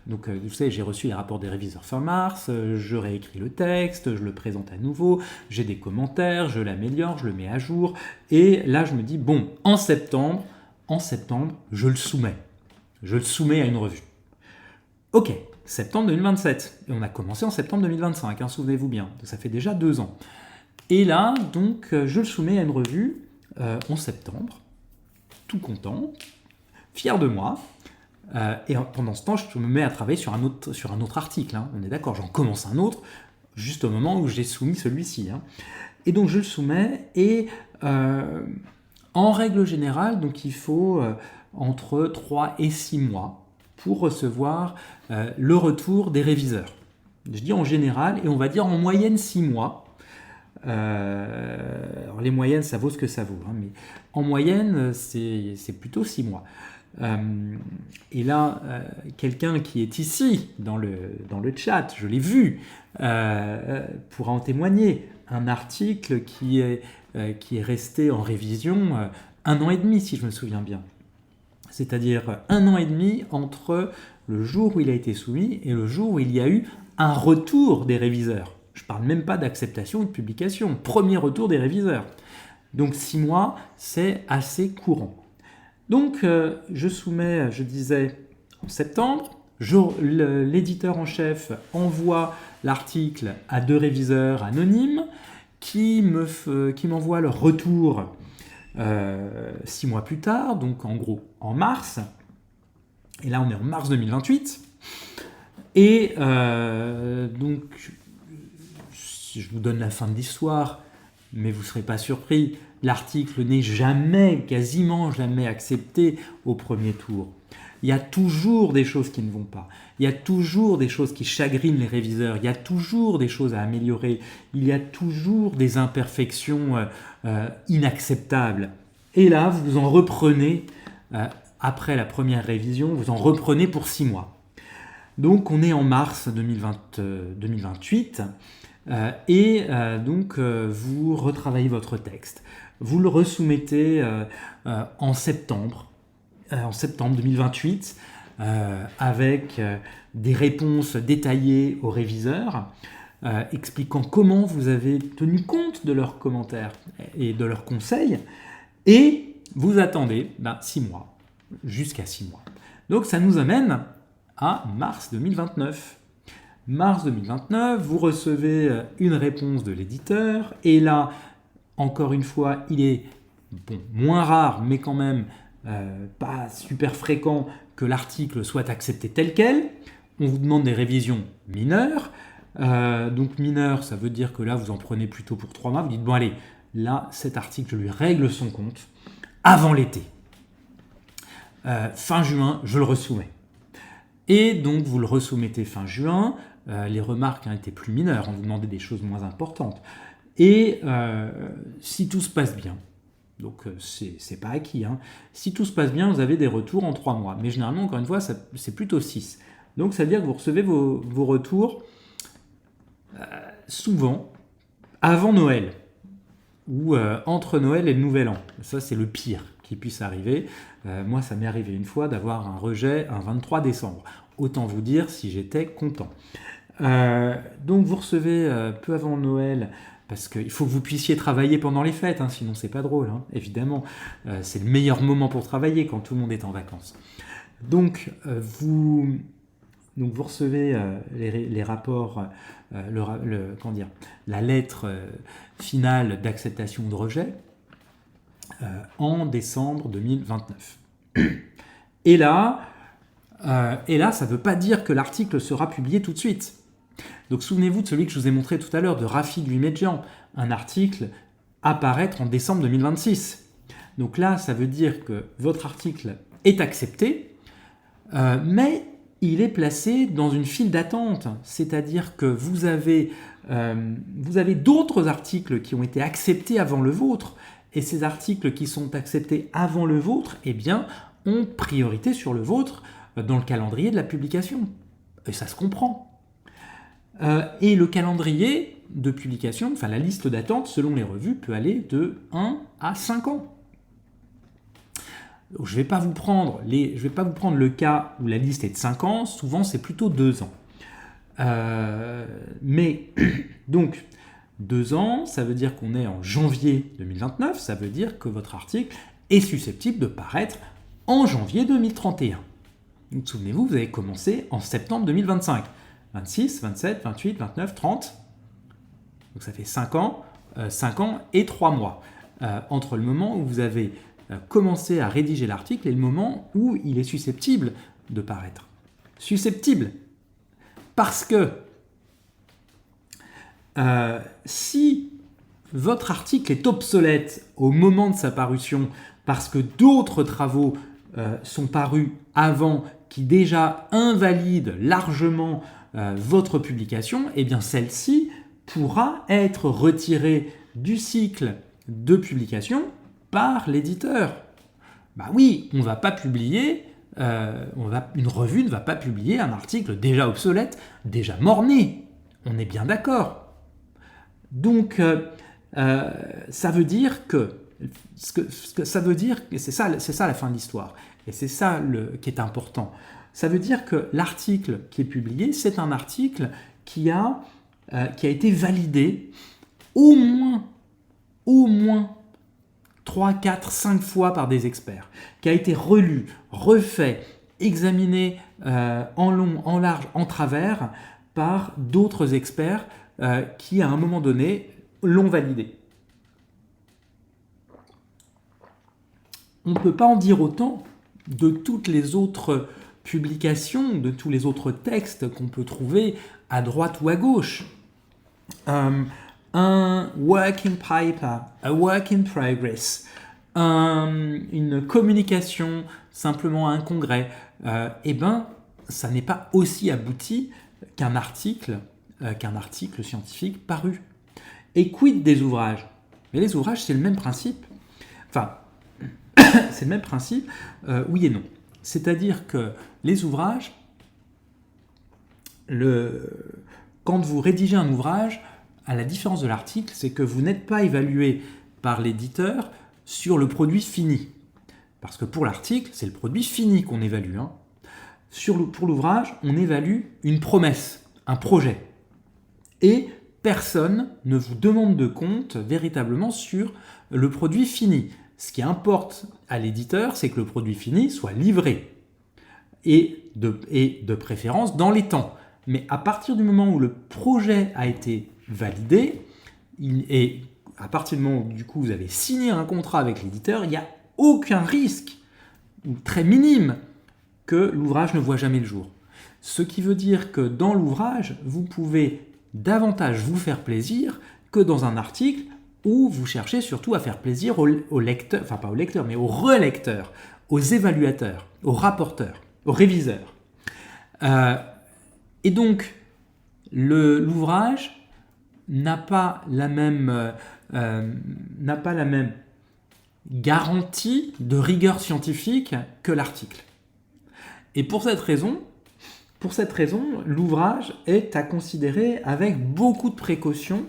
vous savez, j'ai reçu les rapports des réviseurs fin mars, je réécris le texte, je le présente à nouveau, j'ai des commentaires, je l'améliore, je le mets à jour, et là je me dis, bon, en septembre, je le soumets à une revue. Ok, septembre 2027. Et on a commencé en septembre 2025, hein, souvenez-vous bien. Donc ça fait déjà 2 ans. Et là, donc, je le soumets à une revue en septembre, tout content, fier de moi. Et pendant ce temps, je me mets à travailler sur un autre article. Hein. On est d'accord, j'en commence un autre, juste au moment où j'ai soumis celui-ci. Hein. Et donc je le soumets, et en règle générale, donc il faut entre 3 et 6 mois pour recevoir le retour des réviseurs. Je dis en général, et on va dire en moyenne 6 mois. Alors les moyennes, ça vaut ce que ça vaut, hein, mais en moyenne, c'est plutôt 6 mois. Et là, quelqu'un qui est ici, dans le chat, je l'ai vu, pourra en témoigner. Un article qui est resté en révision 1 an et demi, si je me souviens bien. C'est-à-dire 1 an et demi entre le jour où il a été soumis et le jour où il y a eu un retour des réviseurs. Je ne parle même pas d'acceptation ou de publication. Premier retour des réviseurs. Donc 6 mois, c'est assez courant. Donc je soumets, je disais, en septembre. L'éditeur en chef envoie l'article à 2 réviseurs anonymes qui m'envoient leur retour 6 mois plus tard, donc en gros en mars. Et là on est en mars 2028. Et donc, si je vous donne la fin de l'histoire, mais vous ne serez pas surpris, l'article n'est jamais, quasiment jamais accepté au premier tour. Il y a toujours des choses qui ne vont pas. Il y a toujours des choses qui chagrinent les réviseurs. Il y a toujours des choses à améliorer. Il y a toujours des imperfections inacceptables. Et là, vous en reprenez, après la première révision, vous en reprenez pour 6 mois. Donc on est en mars 2028 donc vous retravaillez votre texte. Vous le resoumettez en septembre 2028 avec des réponses détaillées aux réviseurs expliquant comment vous avez tenu compte de leurs commentaires et de leurs conseils, et vous attendez 6 mois, jusqu'à 6 mois. Donc ça nous amène à mars 2029. Mars 2029, vous recevez une réponse de l'éditeur, et là, encore une fois, il est moins rare, mais quand même pas super fréquent que l'article soit accepté tel quel. On vous demande des révisions mineures. Donc mineures, ça veut dire que là, vous en prenez plutôt pour 3 mois. Vous dites, bon allez, là, cet article, je lui règle son compte avant l'été. Fin juin, je le resoumets. Et donc, vous le resoumettez fin juin. Les remarques étaient plus mineures, on vous demandait des choses moins importantes. Et si tout se passe bien, donc c'est pas acquis, hein, si tout se passe bien, vous avez des retours en 3 mois. Mais généralement, encore une fois, c'est plutôt 6. Donc, ça veut dire que vous recevez vos retours souvent avant Noël, ou entre Noël et le Nouvel An. Ça, c'est le pire qui puisse arriver. Moi, ça m'est arrivé une fois d'avoir un rejet un 23 décembre. Autant vous dire si j'étais content. Donc vous recevez peu avant Noël, parce qu'il faut que vous puissiez travailler pendant les fêtes, hein, sinon c'est pas drôle, hein, évidemment. C'est le meilleur moment pour travailler quand tout le monde est en vacances. Donc vous recevez les rapports, la lettre finale d'acceptation ou de rejet en décembre 2029. Et là, ça ne veut pas dire que l'article sera publié tout de suite. Donc souvenez-vous de celui que je vous ai montré tout à l'heure, de Rafi Guimedjian, un article apparaître en décembre 2026. Donc là, ça veut dire que votre article est accepté, mais il est placé dans une file d'attente, c'est-à-dire que vous avez d'autres articles qui ont été acceptés avant le vôtre, et ces articles qui sont acceptés avant le vôtre, eh bien, ont priorité sur le vôtre dans le calendrier de la publication. Et ça se comprend. Et le calendrier de publication, enfin la liste d'attente selon les revues, peut aller de 1 à 5 ans. Donc, je ne vais pas vous prendre le cas où la liste est de 5 ans, souvent c'est plutôt 2 ans. Mais donc 2 ans, ça veut dire qu'on est en janvier 2029, ça veut dire que votre article est susceptible de paraître en janvier 2031. Souvenez-vous, vous avez commencé en septembre 2025. 26, 27, 28, 29, 30. Donc ça fait 5 ans, 5 ans et 3 mois. Entre le moment où vous avez commencé à rédiger l'article et le moment où il est susceptible de paraître. Susceptible. Parce que si votre article est obsolète au moment de sa parution parce que d'autres travaux sont parus avant qui déjà invalident largement votre publication, eh bien celle-ci pourra être retirée du cycle de publication par l'éditeur. Bah oui, on ne va pas publier, une revue ne va pas publier un article déjà obsolète, déjà mort-né. On est bien d'accord. Donc, ça veut dire que ça veut dire, et c'est ça la fin de l'histoire, et c'est ça qui est important. Ça veut dire que l'article qui est publié, c'est un article qui a été validé au moins 3, 4, 5 fois par des experts, qui a été relu, refait, examiné en long, en large, en travers par d'autres experts qui, à un moment donné, l'ont validé. On ne peut pas en dire autant de toutes les autres publications, de tous les autres textes qu'on peut trouver à droite ou à gauche. Un working paper, a work in progress, une communication simplement à un congrès, eh ben, ça n'est pas aussi abouti qu'un article scientifique paru. Et quid des ouvrages? Mais les ouvrages, c'est le même principe. Enfin, c'est le même principe, oui et non. C'est-à-dire que les ouvrages, quand vous rédigez un ouvrage, à la différence de l'article, c'est que vous n'êtes pas évalué par l'éditeur sur le produit fini. Parce que pour l'article, c'est le produit fini qu'on évalue. Hein. Pour l'ouvrage, on évalue une promesse, un projet. Et personne ne vous demande de compte véritablement sur le produit fini. Ce qui importe à l'éditeur, c'est que le produit fini soit livré. Et de préférence dans les temps. Mais à partir du moment où le projet a été validé, et à partir du moment où du coup vous avez signé un contrat avec l'éditeur, il n'y a aucun risque, ou très minime, que l'ouvrage ne voit jamais le jour. Ce qui veut dire que dans l'ouvrage, vous pouvez davantage vous faire plaisir que dans un article où vous cherchez surtout à faire plaisir aux lecteurs, enfin pas aux lecteurs, mais aux relecteurs, aux évaluateurs, aux rapporteurs, aux réviseurs. Et donc, l'ouvrage n'a pas la même garantie de rigueur scientifique que l'article. Et pour cette raison, l'ouvrage est à considérer avec beaucoup de précaution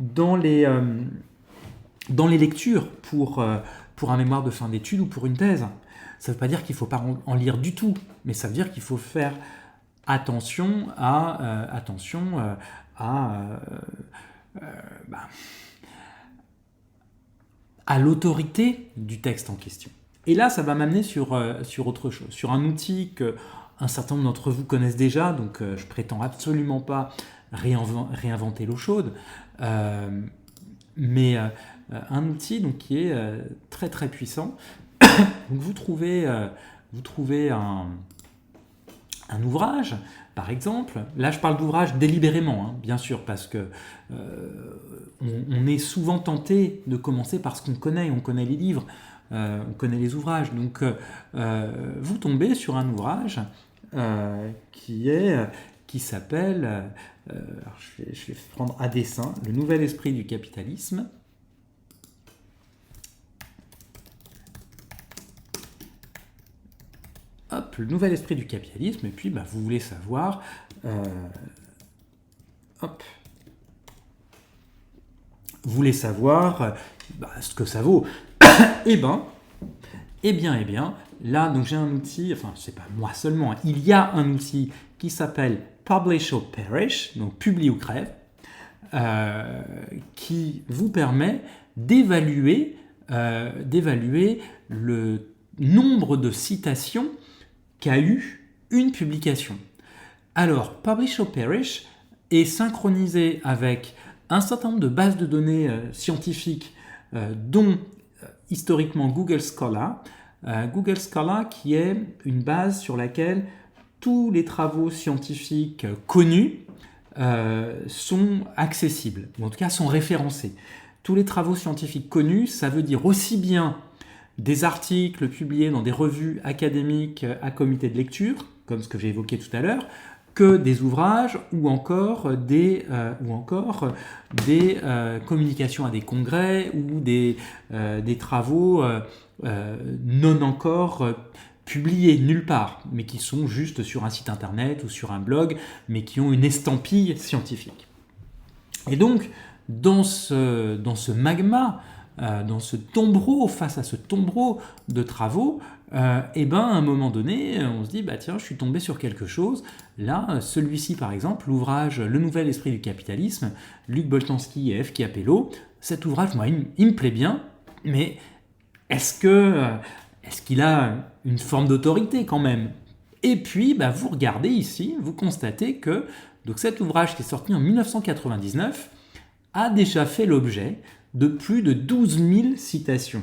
dans les lectures pour un mémoire de fin d'études ou pour une thèse. Ça ne veut pas dire qu'il ne faut pas en lire du tout, mais ça veut dire qu'il faut faire attention à l'autorité du texte en question. Et là, ça va m'amener sur autre chose, sur un outil qu'un certain nombre d'entre vous connaissent déjà, donc je prétends absolument pas réinventer l'eau chaude, mais un outil donc, qui est très très puissant. Donc vous trouvez un ouvrage, par exemple. Là, je parle d'ouvrage délibérément, hein, bien sûr, parce que on est souvent tenté de commencer par ce qu'on connaît. On connaît les livres, on connaît les ouvrages. Donc, vous tombez sur un ouvrage qui s'appelle, je vais prendre à dessein, Le Nouvel Esprit du Capitalisme. Hop, Le Nouvel Esprit du Capitalisme, et puis vous voulez savoir, vous voulez savoir ce que ça vaut. Eh bien, là, donc j'ai un outil, enfin, c'est pas moi seulement, hein, il y a un outil qui s'appelle Publish or Perish, donc Publie ou crève, qui vous permet d'évaluer le nombre de citations qu'a eu une publication. Alors, Publish or Perish est synchronisé avec un certain nombre de bases de données scientifiques, dont historiquement Google Scholar. Google Scholar qui est une base sur laquelle tous les travaux scientifiques connus sont accessibles, ou en tout cas sont référencés. Tous les travaux scientifiques connus, ça veut dire aussi bien des articles publiés dans des revues académiques à comité de lecture, comme ce que j'ai évoqué tout à l'heure, que des ouvrages ou encore des communications à des congrès ou des travaux non encore publiés nulle part, mais qui sont juste sur un site internet ou sur un blog, mais qui ont une estampille scientifique. Et donc, dans ce magma, dans ce tombereau, face à ce tombereau de travaux, à un moment donné, on se dit, tiens, je suis tombé sur quelque chose. Là, celui-ci, par exemple, l'ouvrage Le Nouvel Esprit du Capitalisme, Luc Boltanski et F. Chiapello, cet ouvrage, moi, il me plaît bien, mais est-ce qu'il a une forme d'autorité quand même? Et puis, vous regardez ici, vous constatez que donc, cet ouvrage qui est sorti en 1999 a déjà fait l'objet de plus de 12 000 citations.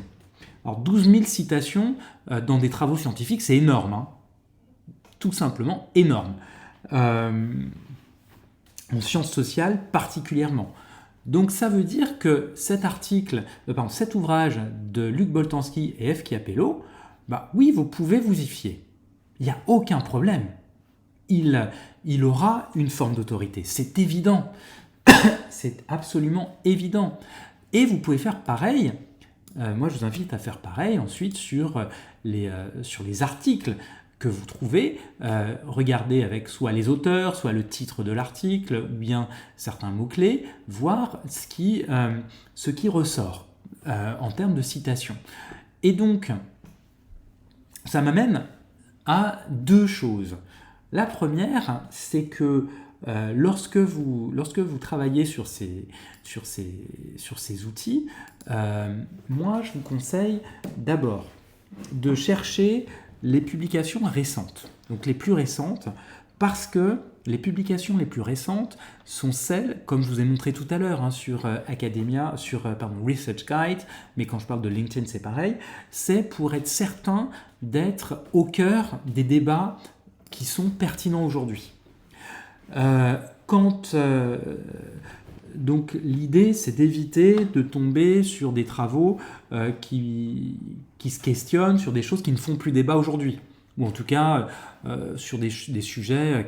Alors 12 000 citations dans des travaux scientifiques, c'est énorme, hein. Tout simplement énorme. En sciences sociales particulièrement. Donc ça veut dire que cet ouvrage de Luc Boltanski et F. Chiapello, oui, vous pouvez vous y fier. Il n'y a aucun problème. Il aura une forme d'autorité. C'est évident. C'est absolument évident. Et vous pouvez faire pareil. Moi, je vous invite à faire pareil ensuite sur les articles que vous trouvez. Regardez avec soit les auteurs, soit le titre de l'article, ou bien certains mots-clés, voir ce qui ressort en termes de citation. Et donc, ça m'amène à deux choses. La première, c'est que lorsque vous travaillez sur ces outils, moi je vous conseille d'abord de chercher les publications récentes, donc les plus récentes, parce que les publications les plus récentes sont celles, comme je vous ai montré tout à l'heure sur Academia, Research Guide, mais quand je parle de LinkedIn c'est pareil, c'est pour être certain d'être au cœur des débats qui sont pertinents aujourd'hui. Donc l'idée c'est d'éviter de tomber sur des travaux qui se questionnent sur des choses qui ne font plus débat aujourd'hui, ou en tout cas sur des sujets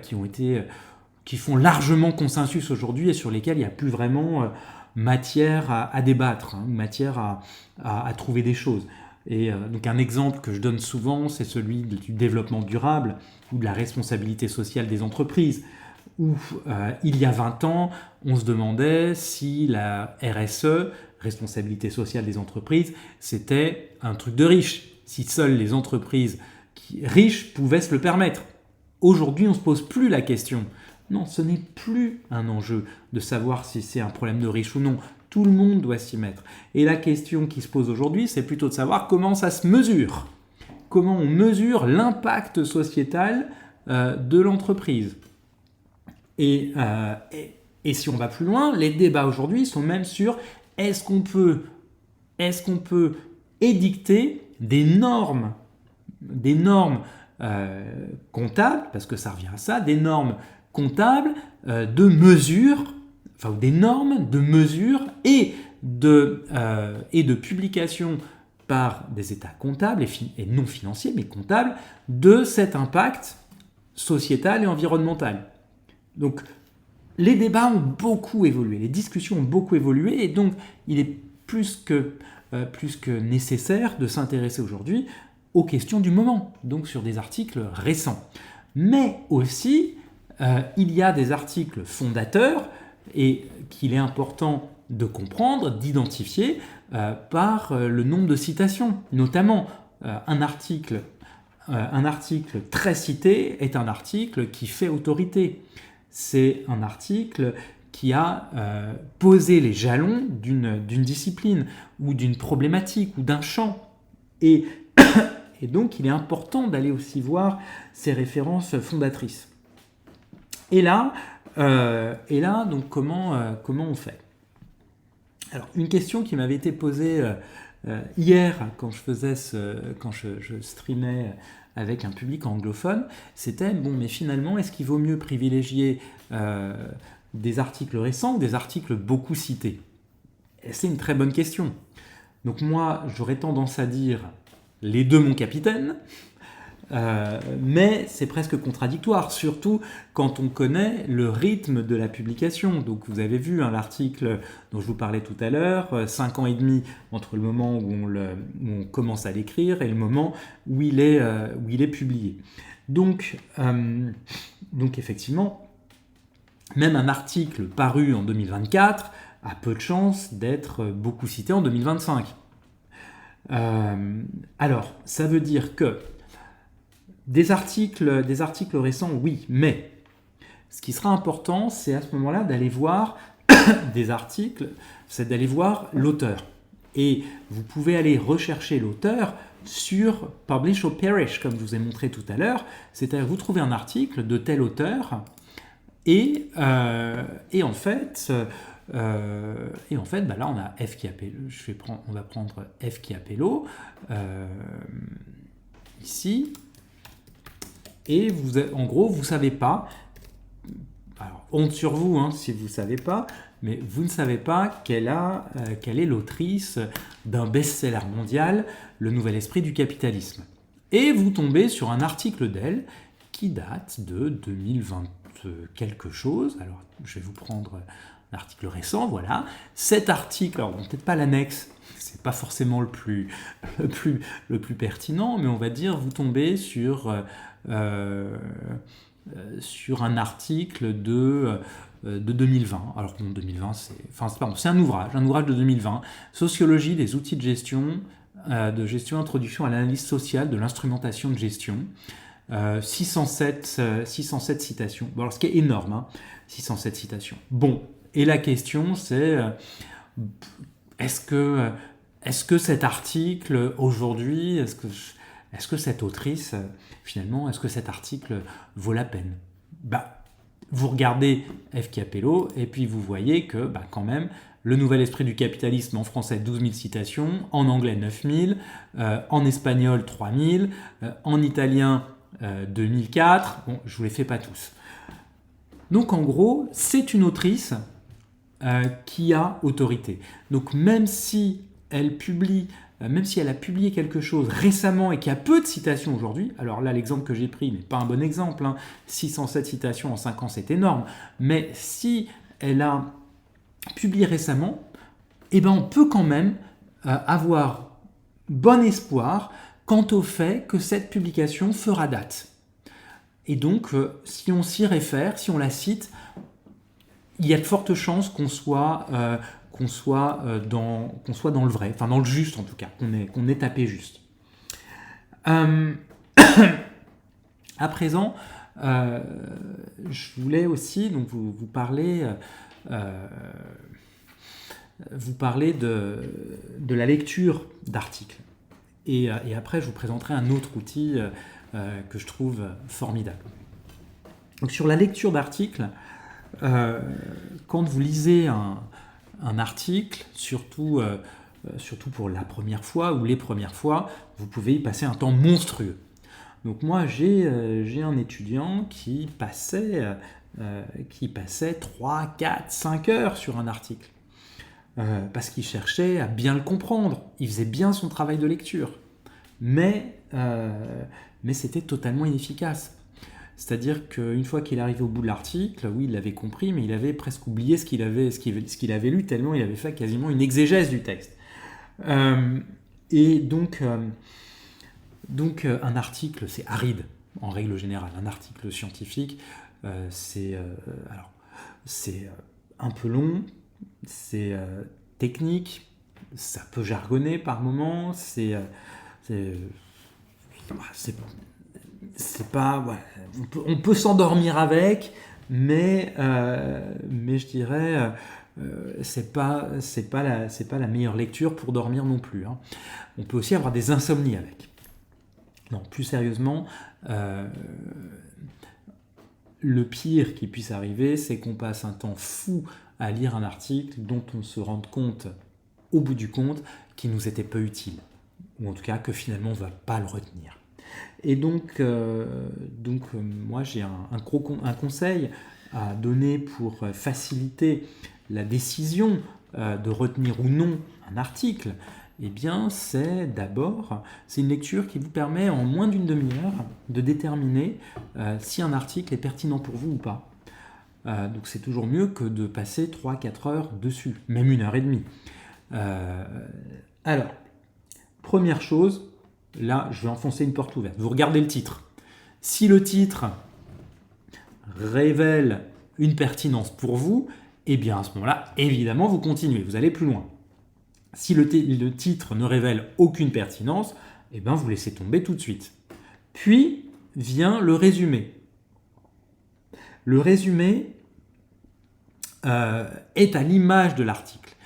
qui font largement consensus aujourd'hui et sur lesquels il n'y a plus vraiment matière à débattre, matière à trouver des choses. Et donc un exemple que je donne souvent, c'est celui du développement durable ou de la responsabilité sociale des entreprises, où il y a 20 ans, on se demandait si la RSE, responsabilité sociale des entreprises, c'était un truc de riche, si seules les entreprises riches pouvaient se le permettre. Aujourd'hui, on ne se pose plus la question. Non, ce n'est plus un enjeu de savoir si c'est un problème de riche ou non. Tout le monde doit s'y mettre. Et la question qui se pose aujourd'hui, c'est plutôt de savoir comment ça se mesure. Comment on mesure l'impact sociétal de l'entreprise. Et si on va plus loin, les débats aujourd'hui sont même sur est-ce qu'on peut édicter des normes comptables, parce que ça revient à ça, des normes comptables de mesure, enfin des normes de mesure et de publication par des états comptables et non financiers, mais comptables, de cet impact sociétal et environnemental. Donc, les débats ont beaucoup évolué, les discussions ont beaucoup évolué, et donc il est plus que nécessaire de s'intéresser aujourd'hui aux questions du moment, donc sur des articles récents. Mais aussi, il y a des articles fondateurs et qu'il est important de comprendre, d'identifier par le nombre de citations. Notamment, un article très cité est un article qui fait autorité. C'est un article qui a posé les jalons d'une discipline ou d'une problématique ou d'un champ. Et et donc il est important d'aller aussi voir ces références fondatrices. Et là, donc comment on fait? Alors, une question qui m'avait été posée hier quand je streamais avec un public anglophone, c'était bon, mais finalement, est-ce qu'il vaut mieux privilégier des articles récents ou des articles beaucoup cités? Et c'est une très bonne question. Donc moi, j'aurais tendance à dire les deux, mon capitaine. Mais c'est presque contradictoire, surtout quand on connaît le rythme de la publication. Donc vous avez vu l'article dont je vous parlais tout à l'heure, 5 ans et demi entre le moment où on commence à l'écrire et le moment où il est publié. Donc effectivement, même un article paru en 2024 a peu de chances d'être beaucoup cité en 2025. Alors, ça veut dire que des articles récents, oui, mais ce qui sera important, c'est à ce moment-là d'aller voir des articles, c'est d'aller voir l'auteur. Et vous pouvez aller rechercher l'auteur sur Publish or Perish, comme je vous ai montré tout à l'heure. C'est-à-dire vous trouvez un article de tel auteur et en fait, là on a F. Chiapello. On va prendre F. Chiapello ici. Et en gros, vous ne savez pas, alors honte sur vous si vous ne savez pas, mais vous ne savez pas quelle est l'autrice d'un best-seller mondial, Le Nouvel Esprit du Capitalisme. Et vous tombez sur un article d'elle qui date de 2020 quelque chose. Alors, je vais vous prendre un article récent, voilà. Cet article, alors peut-être pas l'annexe, c'est pas forcément le plus pertinent, mais on va dire, vous tombez sur un article de 2020. Alors bon, 2020, c'est un ouvrage de 2020, Sociologie des outils de gestion, introduction à l'analyse sociale de l'instrumentation de gestion. 607 citations. Bon, alors, ce qui est énorme, 607 citations. Bon, et la question c'est est-ce que cet article aujourd'hui, est-ce que cette autrice, finalement, est-ce que cet article vaut la peine? Vous regardez F. Chiapello et puis vous voyez que quand même, Le Nouvel Esprit du Capitalisme en français 12 000 citations, en anglais 9 000, en espagnol 3 000, en italien 2004, bon, je vous les fais pas tous. Donc en gros, c'est une autrice qui a autorité. Donc même si elle a publié quelque chose récemment et qui a peu de citations aujourd'hui, alors là l'exemple que j'ai pris n'est pas un bon exemple, 607 citations en 5 ans c'est énorme, mais si elle a publié récemment, on peut quand même avoir bon espoir quant au fait que cette publication fera date. Et donc, si on s'y réfère, si on la cite, il y a de fortes chances qu'on soit dans le vrai, enfin dans le juste en tout cas, qu'on ait tapé juste. À présent, je voulais aussi donc vous parler de la lecture d'articles. Et après, je vous présenterai un autre outil que je trouve formidable. Donc, sur la lecture d'articles, quand vous lisez un article, surtout pour la première fois ou les premières fois, vous pouvez y passer un temps monstrueux. Donc moi, j'ai un étudiant qui passait 3, 4, 5 heures sur un article. Parce qu'il cherchait à bien le comprendre. Il faisait bien son travail de lecture. Mais c'était totalement inefficace. C'est-à-dire qu'une fois qu'il est arrivé au bout de l'article, oui, il l'avait compris, mais il avait presque oublié ce qu'il avait lu, tellement il avait fait quasiment une exégèse du texte. Et donc un article, c'est aride, en règle générale. Un article scientifique, c'est un peu long, c'est technique, ça peut jargonner par moments, on peut s'endormir avec, mais je dirais c'est pas la meilleure lecture pour dormir non plus. On peut aussi avoir des insomnies avec. Non, plus sérieusement, le pire qui puisse arriver, c'est qu'on passe un temps fou à lire un article dont on se rende compte, au bout du compte, qu'il nous était peu utile, ou en tout cas que finalement on ne va pas le retenir. Et donc, moi j'ai un conseil à donner pour faciliter la décision de retenir ou non un article. Eh bien, c'est une lecture qui vous permet en moins d'une demi-heure de déterminer si un article est pertinent pour vous ou pas. Donc c'est toujours mieux que de passer 3-4 heures dessus, même 1 heure et demie. Alors, première chose, là je vais enfoncer une porte ouverte. Vous regardez le titre. Si le titre révèle une pertinence pour vous, eh bien à ce moment-là, évidemment, vous continuez, vous allez plus loin. Si le titre ne révèle aucune pertinence, eh bien, vous laissez tomber tout de suite. Puis vient le résumé. Le résumé est à l'image de l'article.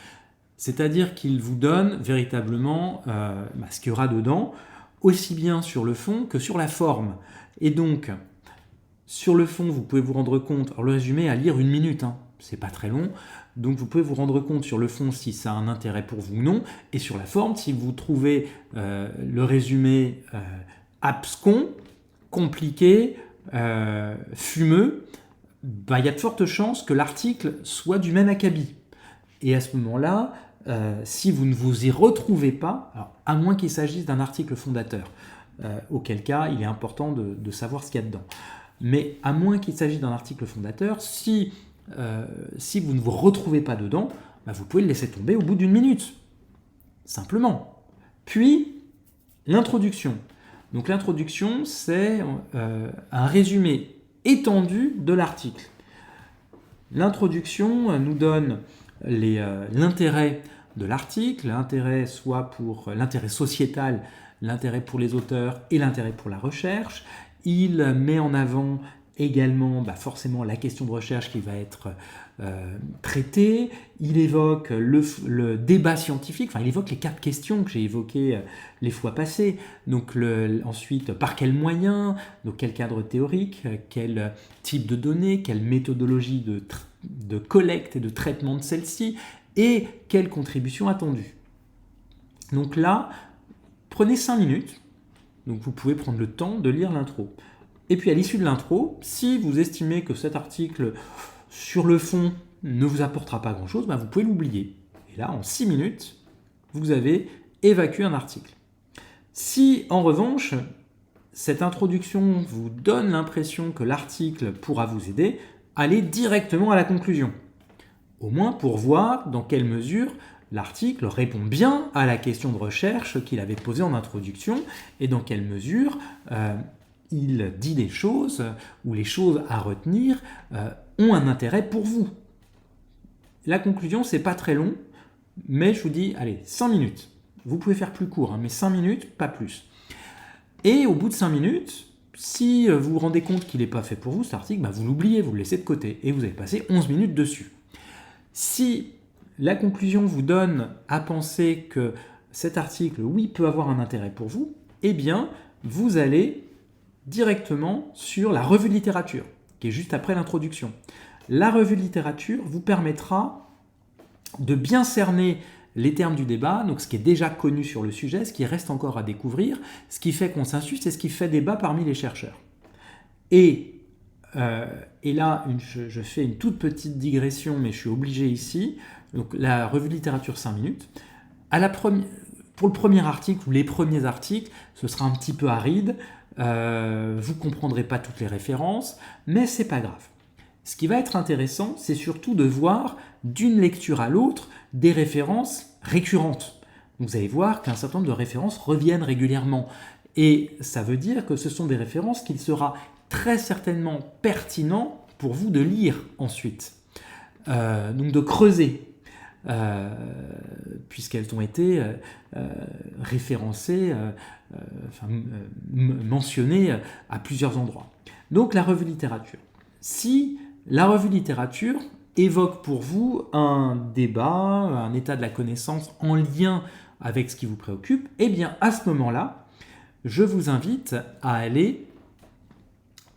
C'est-à-dire qu'il vous donne véritablement ce qu'il y aura dedans, aussi bien sur le fond que sur la forme. Et donc, sur le fond, vous pouvez vous rendre compte, alors le résumé est à lire 1 minute, c'est pas très long, donc vous pouvez vous rendre compte sur le fond si ça a un intérêt pour vous ou non, et sur la forme, si vous trouvez le résumé abscon, compliqué, fumeux, il y a de fortes chances que l'article soit du même acabit. Et à ce moment-là, si vous ne vous y retrouvez pas, alors, à moins qu'il s'agisse d'un article fondateur, auquel cas il est important de savoir ce qu'il y a dedans. Mais à moins qu'il s'agisse d'un article fondateur, si vous ne vous retrouvez pas dedans, vous pouvez le laisser tomber au bout d'1 minute. Simplement. Puis, l'introduction. Donc l'introduction, c'est un résumé étendu de l'article. L'introduction nous donne l'intérêt de l'article, l'intérêt soit pour l'intérêt sociétal, l'intérêt pour les auteurs et l'intérêt pour la recherche. Il met en avant également forcément la question de recherche qui va être traitée. Il évoque le débat scientifique, il évoque les 4 questions que j'ai évoquées les fois passées. Donc ensuite, par quels moyens, donc quel cadre théorique, quel type de données, quelle méthodologie de collecte et de traitement de celle-ci, et quelle contribution attendue. Donc là, prenez 5 minutes. Donc vous pouvez prendre le temps de lire l'intro. Et puis à l'issue de l'intro, si vous estimez que cet article, sur le fond, ne vous apportera pas grand-chose, vous pouvez l'oublier. Et là, en 6 minutes, vous avez évacué un article. Si, en revanche, cette introduction vous donne l'impression que l'article pourra vous aider, allez directement à la conclusion. Au moins pour voir dans quelle mesure l'article répond bien à la question de recherche qu'il avait posée en introduction et dans quelle mesure il dit des choses ou les choses à retenir ont un intérêt pour vous. La conclusion, c'est pas très long, mais je vous dis, allez, 5 minutes. Vous pouvez faire plus court, mais 5 minutes, pas plus. Et au bout de 5 minutes, si vous vous rendez compte qu'il n'est pas fait pour vous, cet article, vous l'oubliez, vous le laissez de côté et vous avez passé 11 minutes dessus. Si la conclusion vous donne à penser que cet article, oui, peut avoir un intérêt pour vous, eh bien, vous allez directement sur la revue de littérature, qui est juste après l'introduction. La revue de littérature vous permettra de bien cerner les termes du débat, donc ce qui est déjà connu sur le sujet, ce qui reste encore à découvrir, ce qui fait consensus et ce qui fait débat parmi les chercheurs. Et là, je fais une toute petite digression, mais je suis obligé ici. Donc la revue de littérature 5 minutes. Pour le premier article ou les premiers articles, ce sera un petit peu aride. Vous ne comprendrez pas toutes les références, mais c'est pas grave. Ce qui va être intéressant, c'est surtout de voir d'une lecture à l'autre des références récurrentes. Vous allez voir qu'un certain nombre de références reviennent régulièrement. Et ça veut dire que ce sont des références qu'il sera très certainement pertinent pour vous de lire ensuite. Donc de creuser, puisqu'elles ont été référencées, mentionnées à plusieurs endroits. Donc la revue de littérature. Si la revue de littérature évoque pour vous un débat, un état de la connaissance en lien avec ce qui vous préoccupe, eh bien à ce moment-là, je vous invite à aller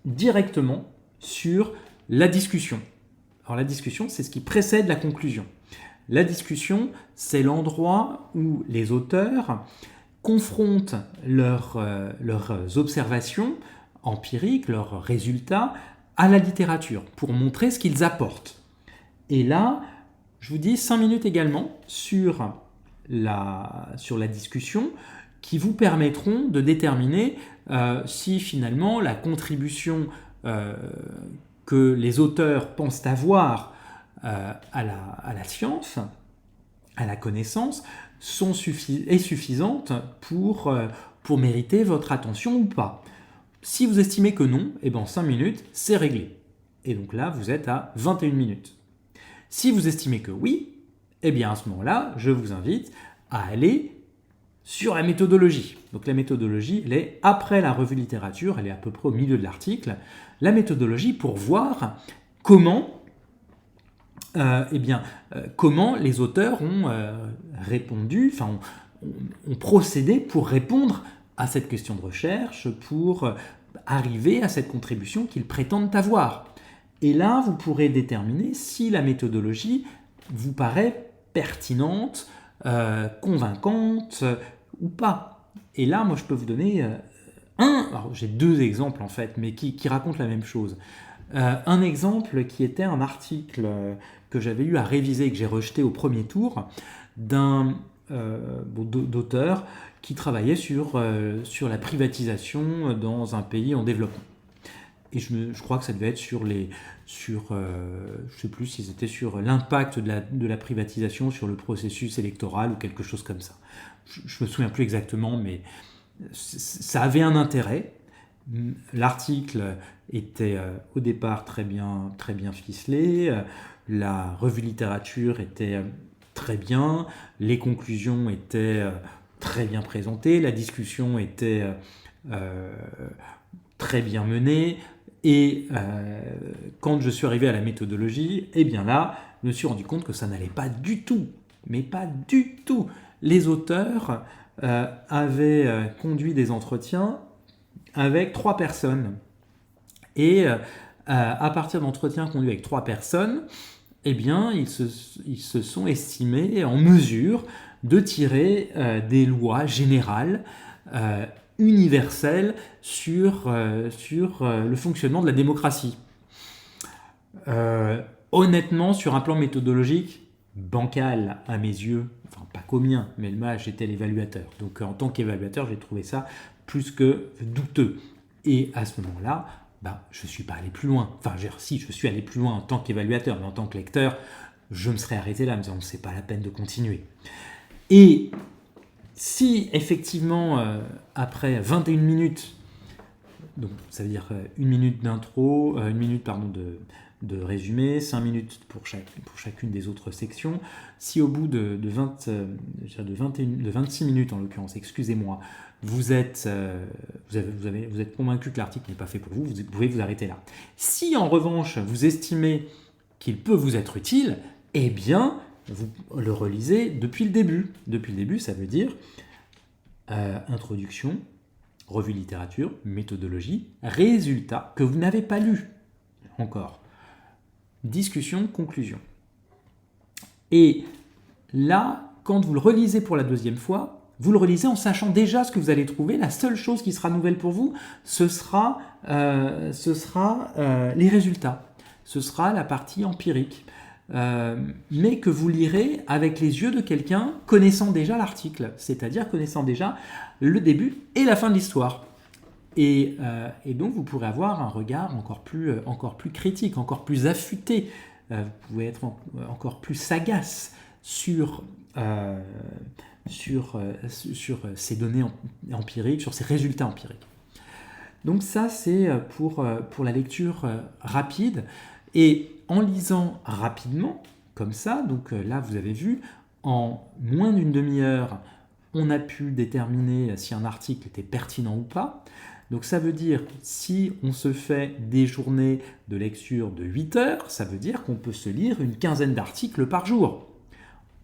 directement sur la discussion. Alors la discussion, c'est ce qui précède la conclusion. La discussion, c'est l'endroit où les auteurs confrontent leurs observations empiriques, leurs résultats, à la littérature, pour montrer ce qu'ils apportent. Et là, je vous dis 5 minutes également sur la discussion, qui vous permettront de déterminer si finalement la contribution que les auteurs pensent avoir à la science, à la connaissance, est suffisante pour mériter votre attention ou pas. Si vous estimez que non, 5 minutes, c'est réglé. Et donc là, vous êtes à 21 minutes. Si vous estimez que oui, à ce moment-là, je vous invite à aller sur la méthodologie. Donc la méthodologie, elle est après la revue littérature, elle est à peu près au milieu de l'article. La méthodologie pour voir comment les auteurs ont répondu, ont procédé pour répondre à cette question de recherche, pour arriver à cette contribution qu'ils prétendent avoir. Et là, vous pourrez déterminer si la méthodologie vous paraît pertinente, convaincante ou pas. Et là, moi, je peux vous donner alors j'ai 2 exemples en fait, mais qui racontent la même chose. Un exemple qui était un article que j'avais eu à réviser et que j'ai rejeté au premier tour d'un d'auteur qui travaillait sur la privatisation dans un pays en développement. Et je crois que ça devait être je sais plus si c'était sur l'impact de la privatisation sur le processus électoral ou quelque chose comme ça. Je me souviens plus exactement, mais ça avait un intérêt. L'article était au départ très bien ficelé, la revue littérature était très bien, les conclusions étaient très bien présentées, la discussion était très bien menée, et quand je suis arrivé à la méthodologie, là, je me suis rendu compte que ça n'allait pas du tout, mais pas du tout. Les auteurs avaient conduit des entretiens avec 3 personnes. Et à partir d'entretiens conduits avec 3 personnes, ils se sont estimés en mesure de tirer des lois générales, universelles sur le fonctionnement de la démocratie. Honnêtement, sur un plan méthodologique, bancal à mes yeux, enfin pas qu'au mien, mais moi j'étais l'évaluateur. Donc en tant qu'évaluateur, j'ai trouvé ça plus que douteux. Et à ce moment-là, je ne suis pas allé plus loin. Enfin, si, je suis allé plus loin en tant qu'évaluateur, mais en tant que lecteur, je me serais arrêté là, en me disant, c'est pas la peine de continuer. Et si, effectivement, après 21 minutes, donc ça veut dire 1 minute d'intro, 1 minute, de résumé, 5 minutes pour chacune des autres sections, si au bout de 26 minutes, en l'occurrence, excusez-moi, vous êtes convaincu que l'article n'est pas fait pour vous, vous pouvez vous arrêter là. Si en revanche vous estimez qu'il peut vous être utile, vous le relisez depuis le début. Depuis le début, ça veut dire introduction, revue littérature, méthodologie, résultat que vous n'avez pas lu encore, discussion, conclusion. Et là, quand vous le relisez pour la 2e fois, vous le relisez en sachant déjà ce que vous allez trouver. La seule chose qui sera nouvelle pour vous, ce sera les résultats. Ce sera la partie empirique. Mais que vous lirez avec les yeux de quelqu'un connaissant déjà l'article, c'est-à-dire connaissant déjà le début et la fin de l'histoire. Et donc vous pourrez avoir un regard encore plus critique, encore plus affûté. Vous pouvez être encore plus sagace sur ces données empiriques, sur ces résultats empiriques. Donc ça, c'est pour la lecture rapide. Et en lisant rapidement, comme ça, donc là, vous avez vu, en moins d'une demi-heure, on a pu déterminer si un article était pertinent ou pas. Donc ça veut dire, si on se fait des journées de lecture de 8 heures, ça veut dire qu'on peut se lire une quinzaine d'articles par jour.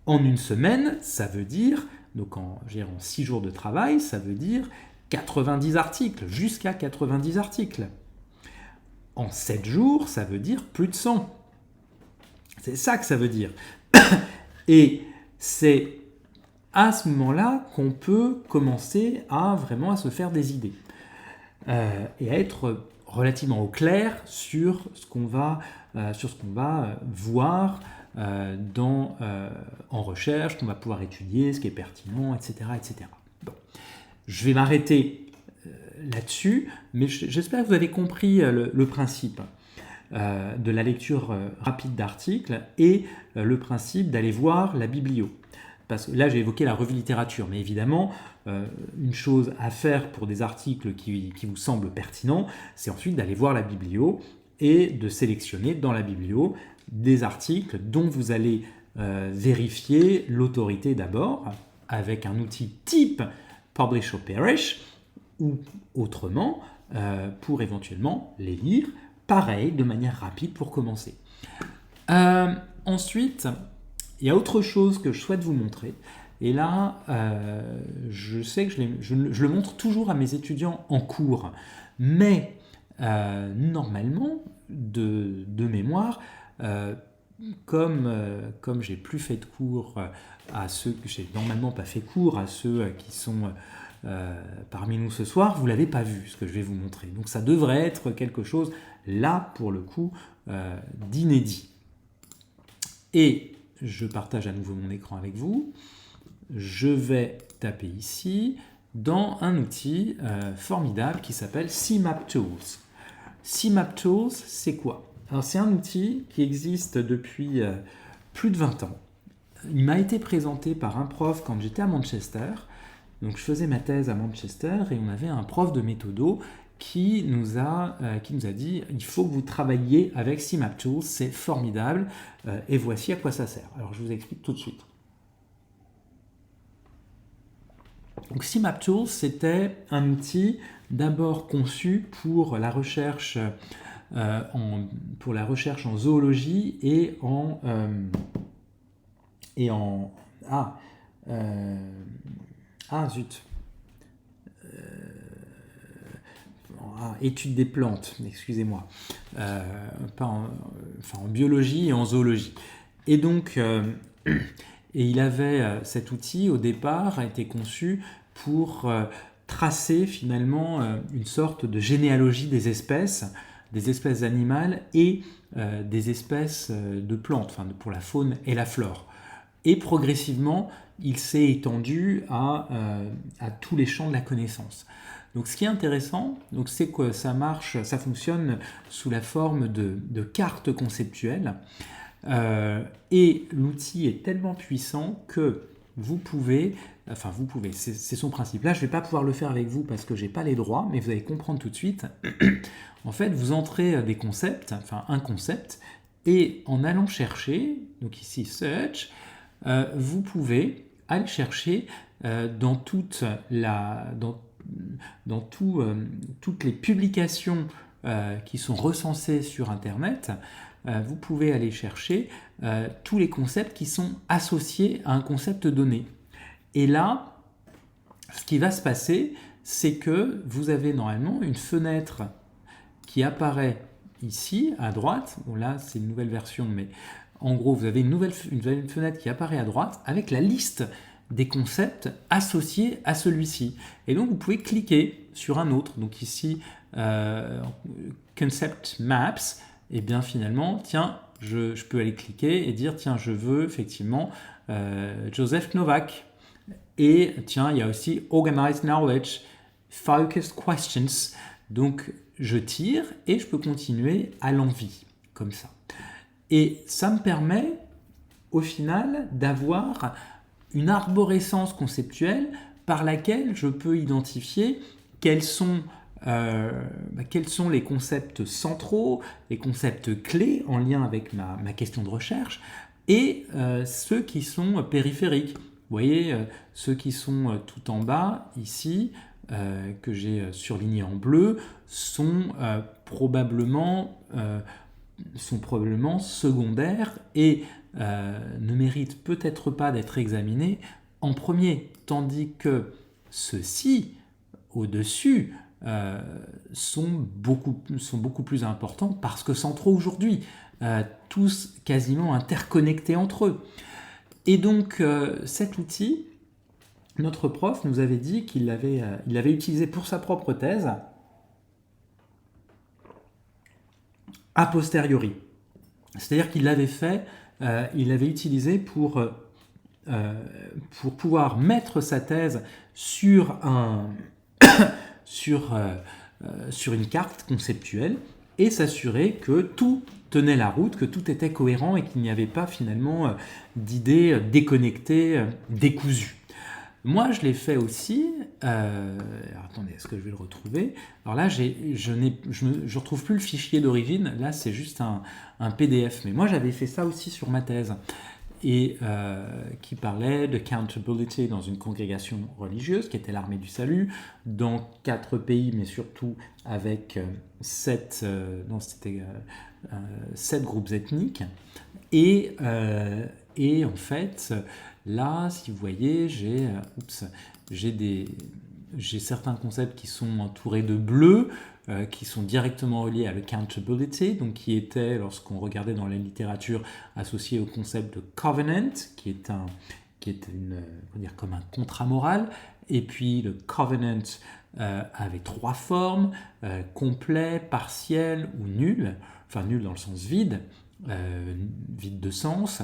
En une semaine, ça veut dire, donc en 6 jours de travail, ça veut dire 90 articles, jusqu'à 90 articles. En 7 jours, ça veut dire plus de 100. C'est ça que ça veut dire. Et c'est à ce moment-là qu'on peut commencer à vraiment à se faire des idées et à être relativement au clair sur ce qu'on va voir en recherche, qu'on va pouvoir étudier, ce qui est pertinent, etc. etc. Bon. Je vais m'arrêter là-dessus, mais j'espère que vous avez compris le principe de la lecture rapide d'articles et le principe d'aller voir la biblio. Parce que là, j'ai évoqué la revue littérature, mais évidemment, une chose à faire pour des articles qui vous semblent pertinents, c'est ensuite d'aller voir la biblio et de sélectionner dans la biblio des articles dont vous allez vérifier l'autorité d'abord avec un outil type Publish or Perish ou autrement pour éventuellement les lire, pareil, de manière rapide pour commencer. Ensuite, il y a autre chose que je souhaite vous montrer. Et là, je sais que je le montre toujours à mes étudiants en cours. Mais normalement, de mémoire, comme j'ai plus fait de cours à ceux que j'ai normalement pas fait cours, à ceux qui sont parmi nous ce soir, vous ne l'avez pas vu, ce que je vais vous montrer. Donc ça devrait être quelque chose, là, pour le coup, d'inédit. Et je partage à nouveau mon écran avec vous. Je vais taper ici dans un outil formidable qui s'appelle CMap Tools. CMap Tools, c'est quoi? Alors, c'est un outil qui existe depuis plus de 20 ans. Il m'a été présenté par un prof quand j'étais à Manchester. Donc, je faisais ma thèse à Manchester et on avait un prof de méthodo qui nous a dit « Il faut que vous travailliez avec CMap Tools, c'est formidable et voici à quoi ça sert. » Alors, je vous explique tout de suite. Donc, CMap Tools, c'était un outil d'abord conçu pour la recherche en zoologie et en étude des plantes, excusez-moi, en biologie et en zoologie. Et donc, cet outil au départ a été conçu pour tracer finalement une sorte de généalogie des espèces animales et des espèces de plantes, pour la faune et la flore. Et progressivement, il s'est étendu à tous les champs de la connaissance. Donc, ce qui est intéressant, c'est que ça fonctionne sous la forme de cartes conceptuelles. Et l'outil est tellement puissant que vous pouvez, c'est son principe. Là, je ne vais pas pouvoir le faire avec vous parce que je n'ai pas les droits, mais vous allez comprendre tout de suite. En fait, vous entrez un concept, et en allant chercher, donc ici Search, vous pouvez aller chercher dans toutes les publications qui sont recensées sur Internet. Vous pouvez aller chercher tous les concepts qui sont associés à un concept donné. Et là, ce qui va se passer, c'est que vous avez normalement une fenêtre qui apparaît ici à droite. Bon, là, c'est une nouvelle version, mais en gros, vous avez une nouvelle fenêtre qui apparaît à droite avec la liste des concepts associés à celui-ci. Et donc, vous pouvez cliquer sur un autre. Donc ici, Concept Maps. Et bien finalement, tiens, je peux aller cliquer et dire, tiens, je veux effectivement Joseph Novak. Et tiens, il y a aussi Organized Knowledge, Focused Questions. Donc, je tire et je peux continuer à l'envie, comme ça. Et ça me permet, au final, d'avoir une arborescence conceptuelle par laquelle je peux identifier quels sont les concepts centraux, les concepts clés en lien avec ma question de recherche, et ceux qui sont périphériques. Vous voyez, ceux qui sont tout en bas, ici, que j'ai surligné en bleu, sont probablement secondaires et ne méritent peut-être pas d'être examinés en premier, tandis que ceux-ci au-dessus sont beaucoup plus importants parce que centraux aujourd'hui, tous quasiment interconnectés entre eux. Et donc cet outil, notre prof nous avait dit qu'il l'avait utilisé pour sa propre thèse a posteriori. C'est-à-dire qu'il l'avait fait, il l'avait utilisé pour pouvoir mettre sa thèse sur une carte conceptuelle et s'assurer que tout tenait la route, que tout était cohérent et qu'il n'y avait pas finalement d'idées déconnectées, décousues. Moi, je l'ai fait aussi. Attendez, est-ce que je vais le retrouver? Alors là, je ne retrouve plus le fichier d'origine. Là, c'est juste un PDF. Mais moi, j'avais fait ça aussi sur ma thèse. Et qui parlait de accountability dans une congrégation religieuse, qui était l'Armée du Salut, dans 4 pays, mais surtout avec 7 groupes ethniques. Et en fait, là, si vous voyez, j'ai certains concepts qui sont entourés de bleu, qui sont directement reliés à l'accountability, donc qui étaient, lorsqu'on regardait dans la littérature, associés au concept de covenant, qui est comme un contrat moral. Et puis le covenant avait 3 formes, complet, partiel ou nul, enfin nul dans le sens vide, vide de sens.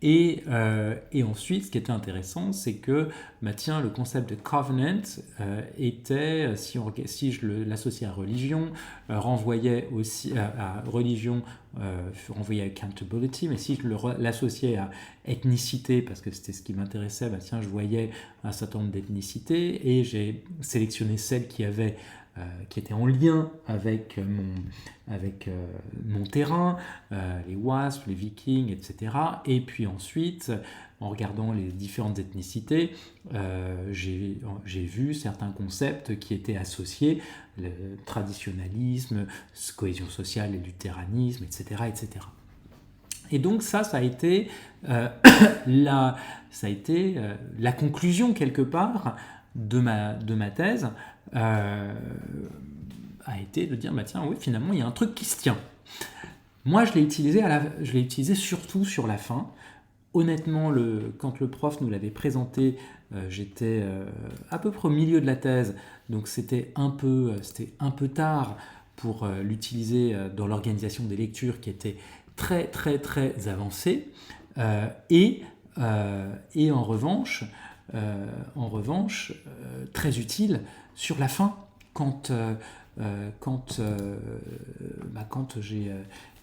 Et ensuite, ce qui était intéressant, c'est que le concept de covenant était, si je l'associais à religion, renvoyait aussi à religion, renvoyait à accountability, mais si je l'associais à ethnicité, parce que c'était ce qui m'intéressait, je voyais un certain nombre d'ethnicités et j'ai sélectionné celles qui étaient en lien avec mon terrain, les Wasps, les Vikings, etc. Et puis ensuite, en regardant les différentes ethnicités, j'ai vu certains concepts qui étaient associés, le traditionnalisme, cohésion sociale, le luthéranisme, etc., etc. Et donc ça a été la conclusion quelque part de ma thèse, a été de dire oui, finalement il y a un truc qui se tient. Moi je l'ai utilisé surtout sur la fin. Honnêtement, quand le prof nous l'avait présenté, j'étais à peu près au milieu de la thèse, donc c'était un peu tard pour l'utiliser dans l'organisation des lectures qui était très très très avancée. Et en revanche, très utile sur la fin, quand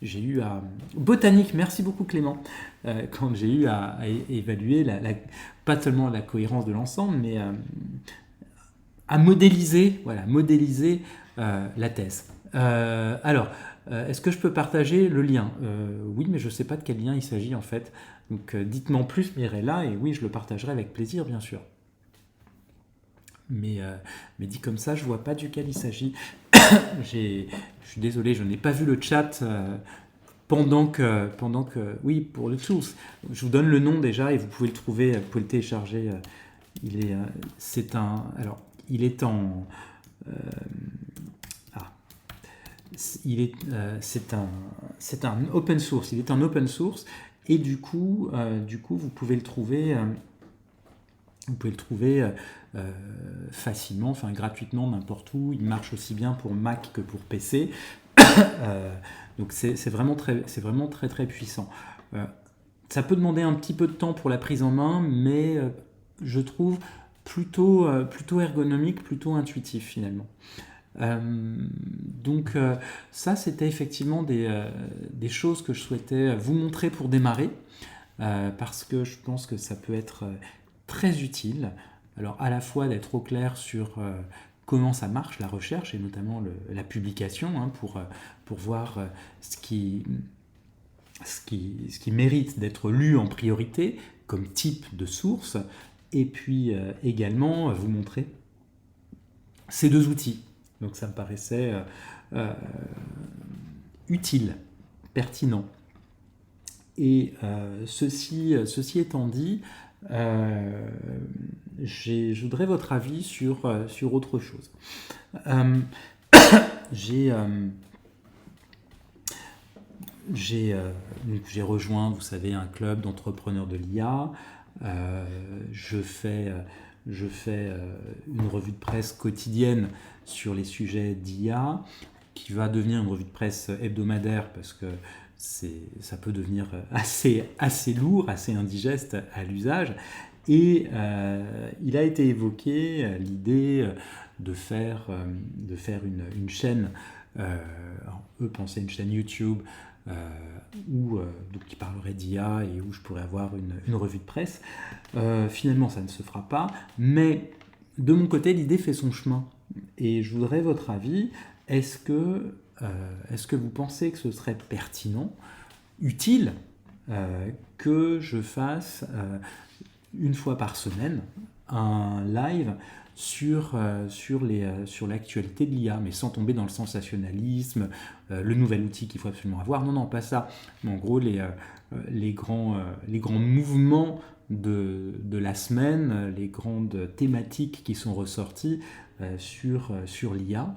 j'ai eu à... Botanique, merci beaucoup Clément, quand j'ai eu à évaluer pas seulement la cohérence de l'ensemble, mais à modéliser la thèse. Alors, est-ce que je peux partager le lien? Oui, mais je ne sais pas de quel lien il s'agit en fait. Donc dites-moi en plus Mirella, et oui, je le partagerai avec plaisir, bien sûr. Mais dit comme ça, je ne vois pas duquel il s'agit. Je suis désolé, je n'ai pas vu le chat pendant que... Oui, pour le source. Je vous donne le nom déjà, et vous pouvez le trouver, vous pouvez le télécharger. C'est un open source. Il est en open source et du coup, vous pouvez le trouver. Facilement, gratuitement n'importe où. Il marche aussi bien pour Mac que pour PC. Donc c'est vraiment très très puissant. Ça peut demander un petit peu de temps pour la prise en main, mais je trouve plutôt ergonomique, plutôt intuitif finalement. Donc ça, c'était effectivement des choses que je souhaitais vous montrer pour démarrer, parce que je pense que ça peut être très utile. Alors à la fois d'être au clair sur comment ça marche la recherche et notamment la publication, pour voir ce qui mérite d'être lu en priorité comme type de source, et puis également vous montrer ces 2 outils. Donc ça me paraissait utile, pertinent. Et ceci étant dit, Je voudrais votre avis sur autre chose. Euh, j'ai donc j'ai rejoint, vous savez, un club d'entrepreneurs de l'IA. Je fais une revue de presse quotidienne sur les sujets d'IA, qui va devenir une revue de presse hebdomadaire parce que ça peut devenir assez lourd, assez indigeste à l'usage. Et il a été évoqué l'idée de faire une chaîne, eux pensaient une chaîne YouTube, donc qui parlerait d'IA et où je pourrais avoir une revue de presse. Finalement, ça ne se fera pas, mais de mon côté, l'idée fait son chemin. Et je voudrais votre avis. Est-ce que vous pensez que ce serait pertinent, utile, que je fasse une fois par semaine un live sur l'actualité de l'IA, mais sans tomber dans le sensationnalisme, le nouvel outil qu'il faut absolument avoir. Non, pas ça. Mais en gros, les grands mouvements de la semaine, les grandes thématiques qui sont ressorties sur l'IA,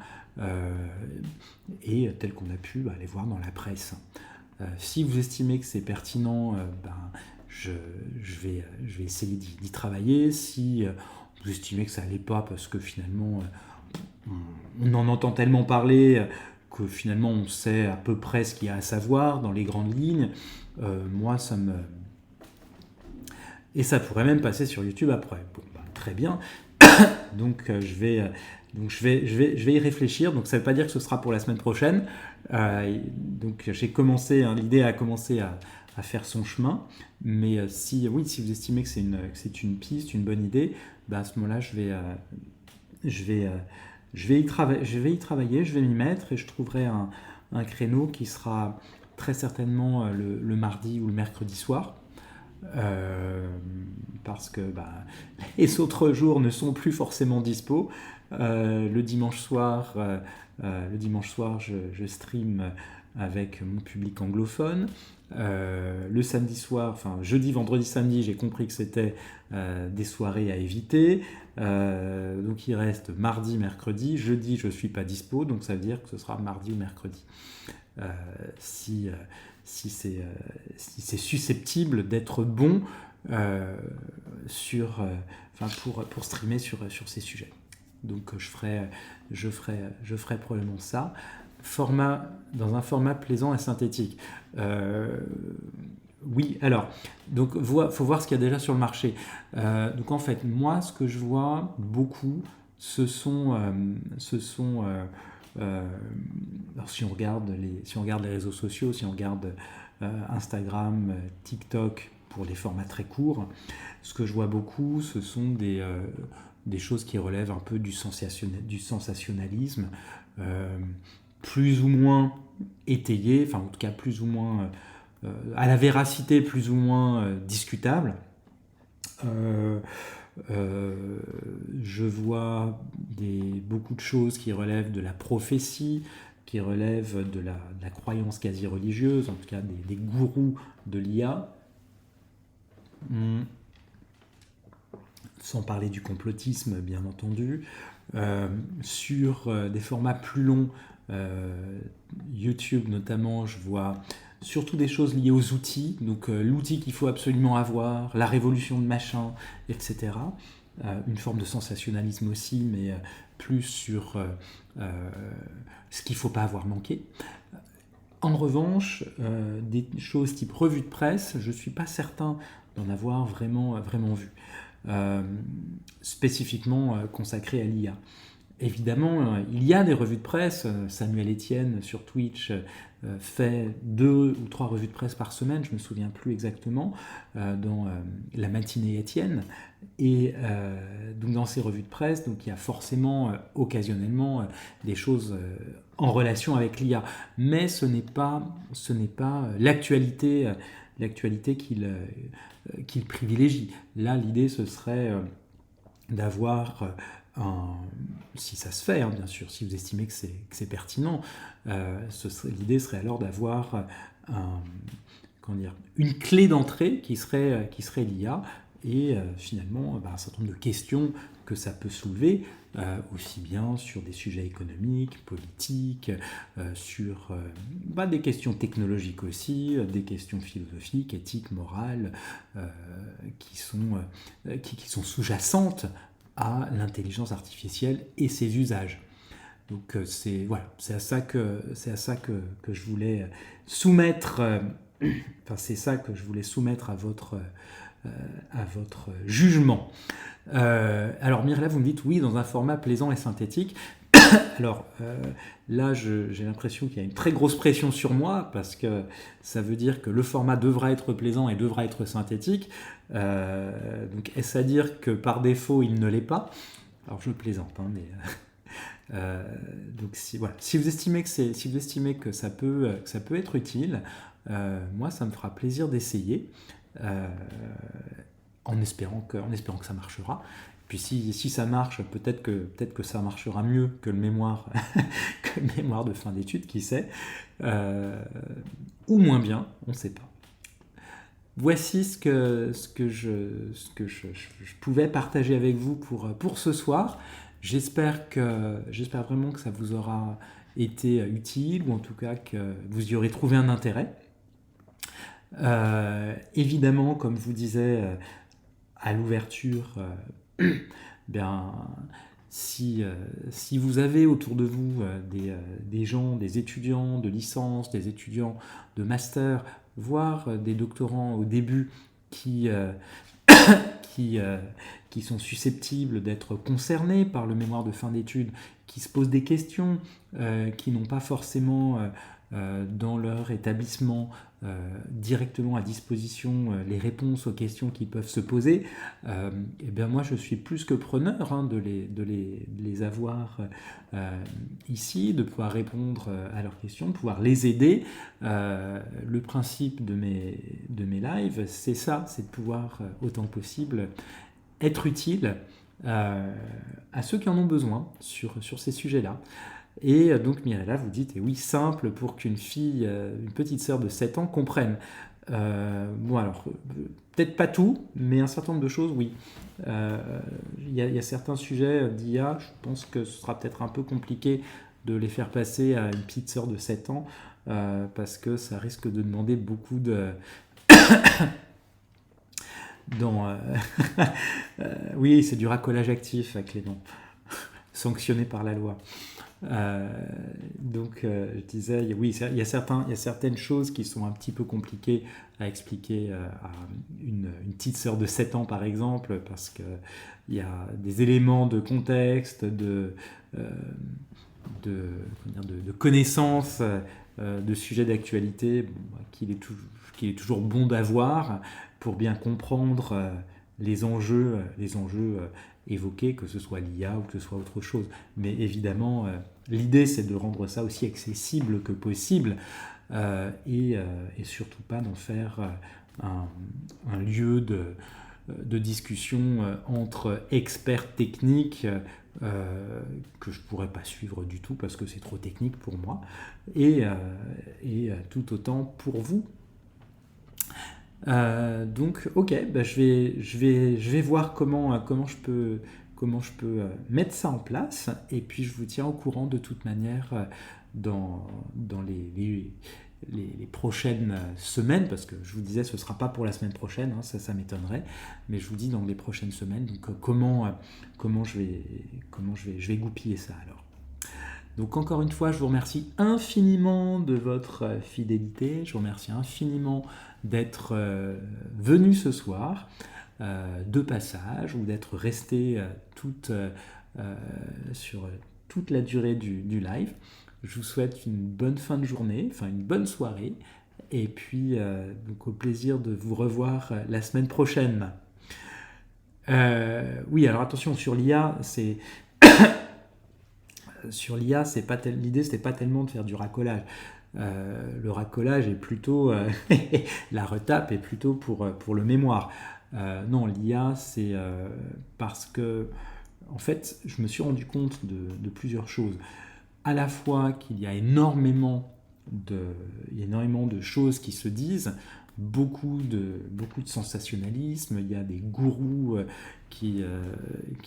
et telles qu'on a pu les voir dans la presse. Si vous estimez que c'est pertinent, je vais essayer d'y travailler. Si vous estimez que ça n'allait pas parce que finalement on en entend tellement parler que finalement on sait à peu près ce qu'il y a à savoir dans les grandes lignes, moi ça me... Et ça pourrait même passer sur YouTube après. Bon, très bien. Donc je vais y réfléchir. Donc ça ne veut pas dire que ce sera pour la semaine prochaine. Donc l'idée a commencé à faire son chemin. Mais si vous estimez que c'est une piste, une bonne idée, à ce moment-là, je vais y travailler, je vais m'y mettre et je trouverai un créneau qui sera très certainement le mardi ou le mercredi soir. Parce que les autres jours ne sont plus forcément dispo. Le dimanche soir, je stream avec mon public anglophone. Le samedi soir, enfin jeudi, vendredi, samedi, j'ai compris que c'était des soirées à éviter. Donc il reste mardi, mercredi. Jeudi, je ne suis pas dispo, donc ça veut dire que ce sera mardi ou mercredi. Si c'est susceptible d'être bon pour streamer sur ces sujets. Donc je ferai probablement ça. Dans un format plaisant et synthétique. Oui, alors, donc faut voir ce qu'il y a déjà sur le marché. Donc en fait, moi, ce que je vois beaucoup, ce sont alors si on regarde les réseaux sociaux, si on regarde Instagram, TikTok pour les formats très courts, ce que je vois beaucoup, ce sont des choses qui relèvent un peu du sensationnalisme, plus ou moins étayées, enfin en tout cas plus ou moins à la véracité plus ou moins discutable. Je vois beaucoup de choses qui relèvent de la prophétie, qui relèvent de la croyance quasi religieuse, en tout cas des gourous de l'IA. Sans parler du complotisme, bien entendu. Sur des formats plus longs, YouTube notamment, je vois surtout des choses liées aux outils, donc l'outil qu'il faut absolument avoir, la révolution de machin, etc. Une forme de sensationnalisme aussi, mais plus sur ce qu'il ne faut pas avoir manqué. En revanche, des choses type revue de presse, je ne suis pas certain d'en avoir vraiment vu, spécifiquement consacrées à l'IA. Évidemment, il y a des revues de presse. Samuel Etienne sur Twitch fait 2 ou 3 revues de presse par semaine, je ne me souviens plus exactement, dans la matinée Etienne. Et donc dans ces revues de presse, donc il y a forcément occasionnellement des choses en relation avec l'IA, mais ce n'est pas l'actualité qu'il privilégie. Là, l'idée ce serait d'avoir si ça se fait, hein, bien sûr, si vous estimez que c'est pertinent, l'idée serait alors d'avoir une clé d'entrée qui serait l'IA, et finalement un certain nombre de questions que ça peut soulever, aussi bien sur des sujets économiques, politiques, sur des questions technologiques aussi, des questions philosophiques, éthiques, morales, qui sont sous-jacentes à l'intelligence artificielle et ses usages. Donc c'est à ça que je voulais soumettre, c'est ça que je voulais soumettre à votre jugement. Alors Myrla, vous me dites oui, dans un format plaisant et synthétique. Alors là, j'ai l'impression qu'il y a une très grosse pression sur moi, parce que ça veut dire que le format devra être plaisant et devra être synthétique. Donc est-ce à dire que par défaut, il ne l'est pas? Alors je plaisante, mais... donc si vous estimez que ça peut être utile, moi ça me fera plaisir d'essayer, en espérant que ça marchera. Puis si ça marche, peut-être que ça marchera mieux que le mémoire que le mémoire de fin d'études, qui sait, ou moins bien, on ne sait pas. Voici ce que je pouvais partager avec vous pour ce soir. J'espère vraiment que ça vous aura été utile, ou en tout cas que vous y aurez trouvé un intérêt. Évidemment, comme je vous disais à l'ouverture, si vous avez autour de vous des gens, des étudiants de licence, des étudiants de master, voire des doctorants au début qui sont susceptibles d'être concernés par le mémoire de fin d'études, qui se posent des questions, qui n'ont pas forcément dans leur établissement directement à disposition les réponses aux questions qui peuvent se poser, moi je suis plus que preneur de les avoir ici, de pouvoir répondre à leurs questions, de pouvoir les aider. Le principe de mes lives, c'est ça, c'est de pouvoir autant que possible être utile à ceux qui en ont besoin sur ces sujets-là. Et donc Mirella, vous dites, et oui, simple pour qu'une fille, une petite sœur de 7 ans comprenne. Alors, peut-être pas tout, mais un certain nombre de choses, oui. Il y a certains sujets d'IA, je pense que ce sera peut-être un peu compliqué de les faire passer à une petite sœur de 7 ans, parce que ça risque de demander beaucoup de... oui, c'est du racolage actif, Clément, sanctionné par la loi. Donc je disais, oui, il y a certaines choses qui sont un petit peu compliquées à expliquer à une petite sœur de 7 ans par exemple, parce qu'il y a des éléments de contexte, de connaissances de sujets d'actualité qu'il est toujours bon d'avoir pour bien comprendre les enjeux évoqués, que ce soit l'IA ou que ce soit autre chose. Mais évidemment, l'idée, c'est de rendre ça aussi accessible que possible, et surtout pas d'en faire un lieu de discussion entre experts techniques que je ne pourrais pas suivre du tout parce que c'est trop technique pour moi, et tout autant pour vous. Donc, ok, je vais voir comment je peux mettre ça en place, et puis je vous tiens au courant de toute manière dans les prochaines semaines, parce que je vous disais ce ne sera pas pour la semaine prochaine, ça m'étonnerait, mais je vous dis dans les prochaines semaines, donc comment je vais goupiller ça alors. Donc encore une fois, je vous remercie infiniment de votre fidélité, je vous remercie infiniment d'être venu ce soir de passage, ou d'être resté sur toute la durée du live. Je vous souhaite une bonne fin de journée, une bonne soirée, et puis donc au plaisir de vous revoir la semaine prochaine. Oui, alors attention, sur l'IA, l'idée, c'était pas tellement de faire du racolage. Le racolage est plutôt... la retape est plutôt pour le mémoire. Non, l'IA, c'est parce que, en fait, je me suis rendu compte de plusieurs choses. À la fois qu'il y a énormément de choses qui se disent beaucoup de sensationnalisme. Il y a des gourous qui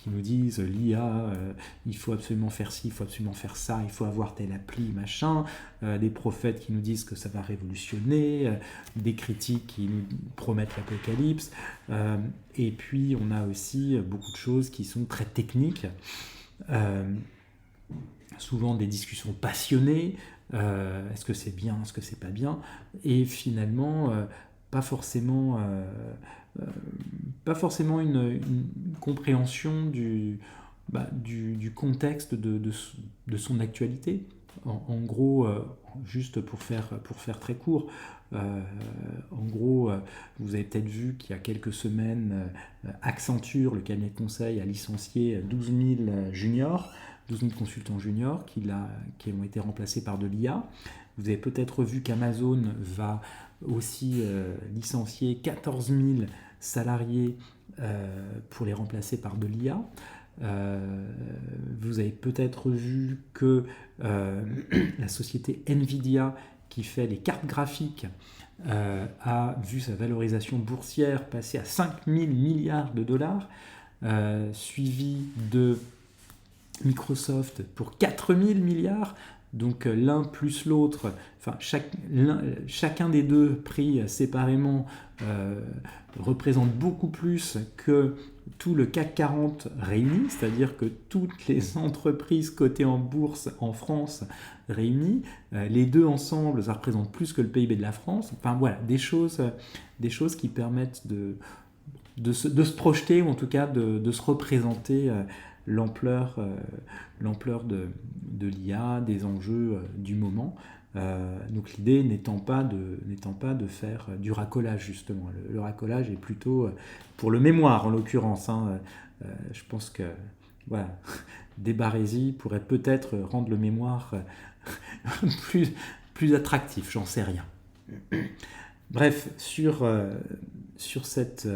nous disent l'IA, il faut absolument faire ci, il faut absolument faire ça, il faut avoir telle appli, machin. Des prophètes qui nous disent que ça va révolutionner, des critiques qui nous promettent l'apocalypse. Et puis on a aussi beaucoup de choses qui sont très techniques. Souvent des discussions passionnées, est-ce que c'est bien, est-ce que c'est pas bien, et finalement pas forcément une compréhension du contexte de son actualité. En gros, juste pour faire très court, en gros, vous avez peut-être vu qu'il y a quelques semaines, Accenture, le cabinet de conseil, a licencié 12 000 juniors, 12 000 consultants juniors qui ont été remplacés par de l'IA. Vous avez peut-être vu qu'Amazon va aussi licencier 14 000 salariés pour les remplacer par de l'IA. Vous avez peut-être vu que la société Nvidia, qui fait les cartes graphiques, a vu sa valorisation boursière passer à 5 000 milliards de dollars, suivi de Microsoft pour 4 000 milliards. Donc l'un plus l'autre, enfin chacun des deux pris séparément représente beaucoup plus que tout le CAC 40 réuni, c'est-à-dire que toutes les entreprises cotées en bourse en France réunies, les deux ensemble, ça représente plus que le PIB de la France. Enfin voilà, des choses qui permettent de se projeter, ou en tout cas de se représenter l'ampleur de l'IA, des enjeux du moment. Donc l'idée n'étant pas de faire du racolage, justement. Le racolage est plutôt pour le mémoire, en l'occurrence. Je pense que voilà, des barésies pourraient peut-être rendre le mémoire plus attractif, j'en sais rien. Bref, sur cette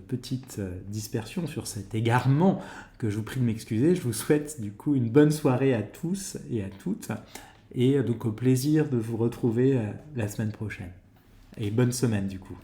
petite dispersion, sur cet égarement, que je vous prie de m'excuser, je vous souhaite du coup une bonne soirée à tous et à toutes, et donc au plaisir de vous retrouver la semaine prochaine. Et bonne semaine du coup.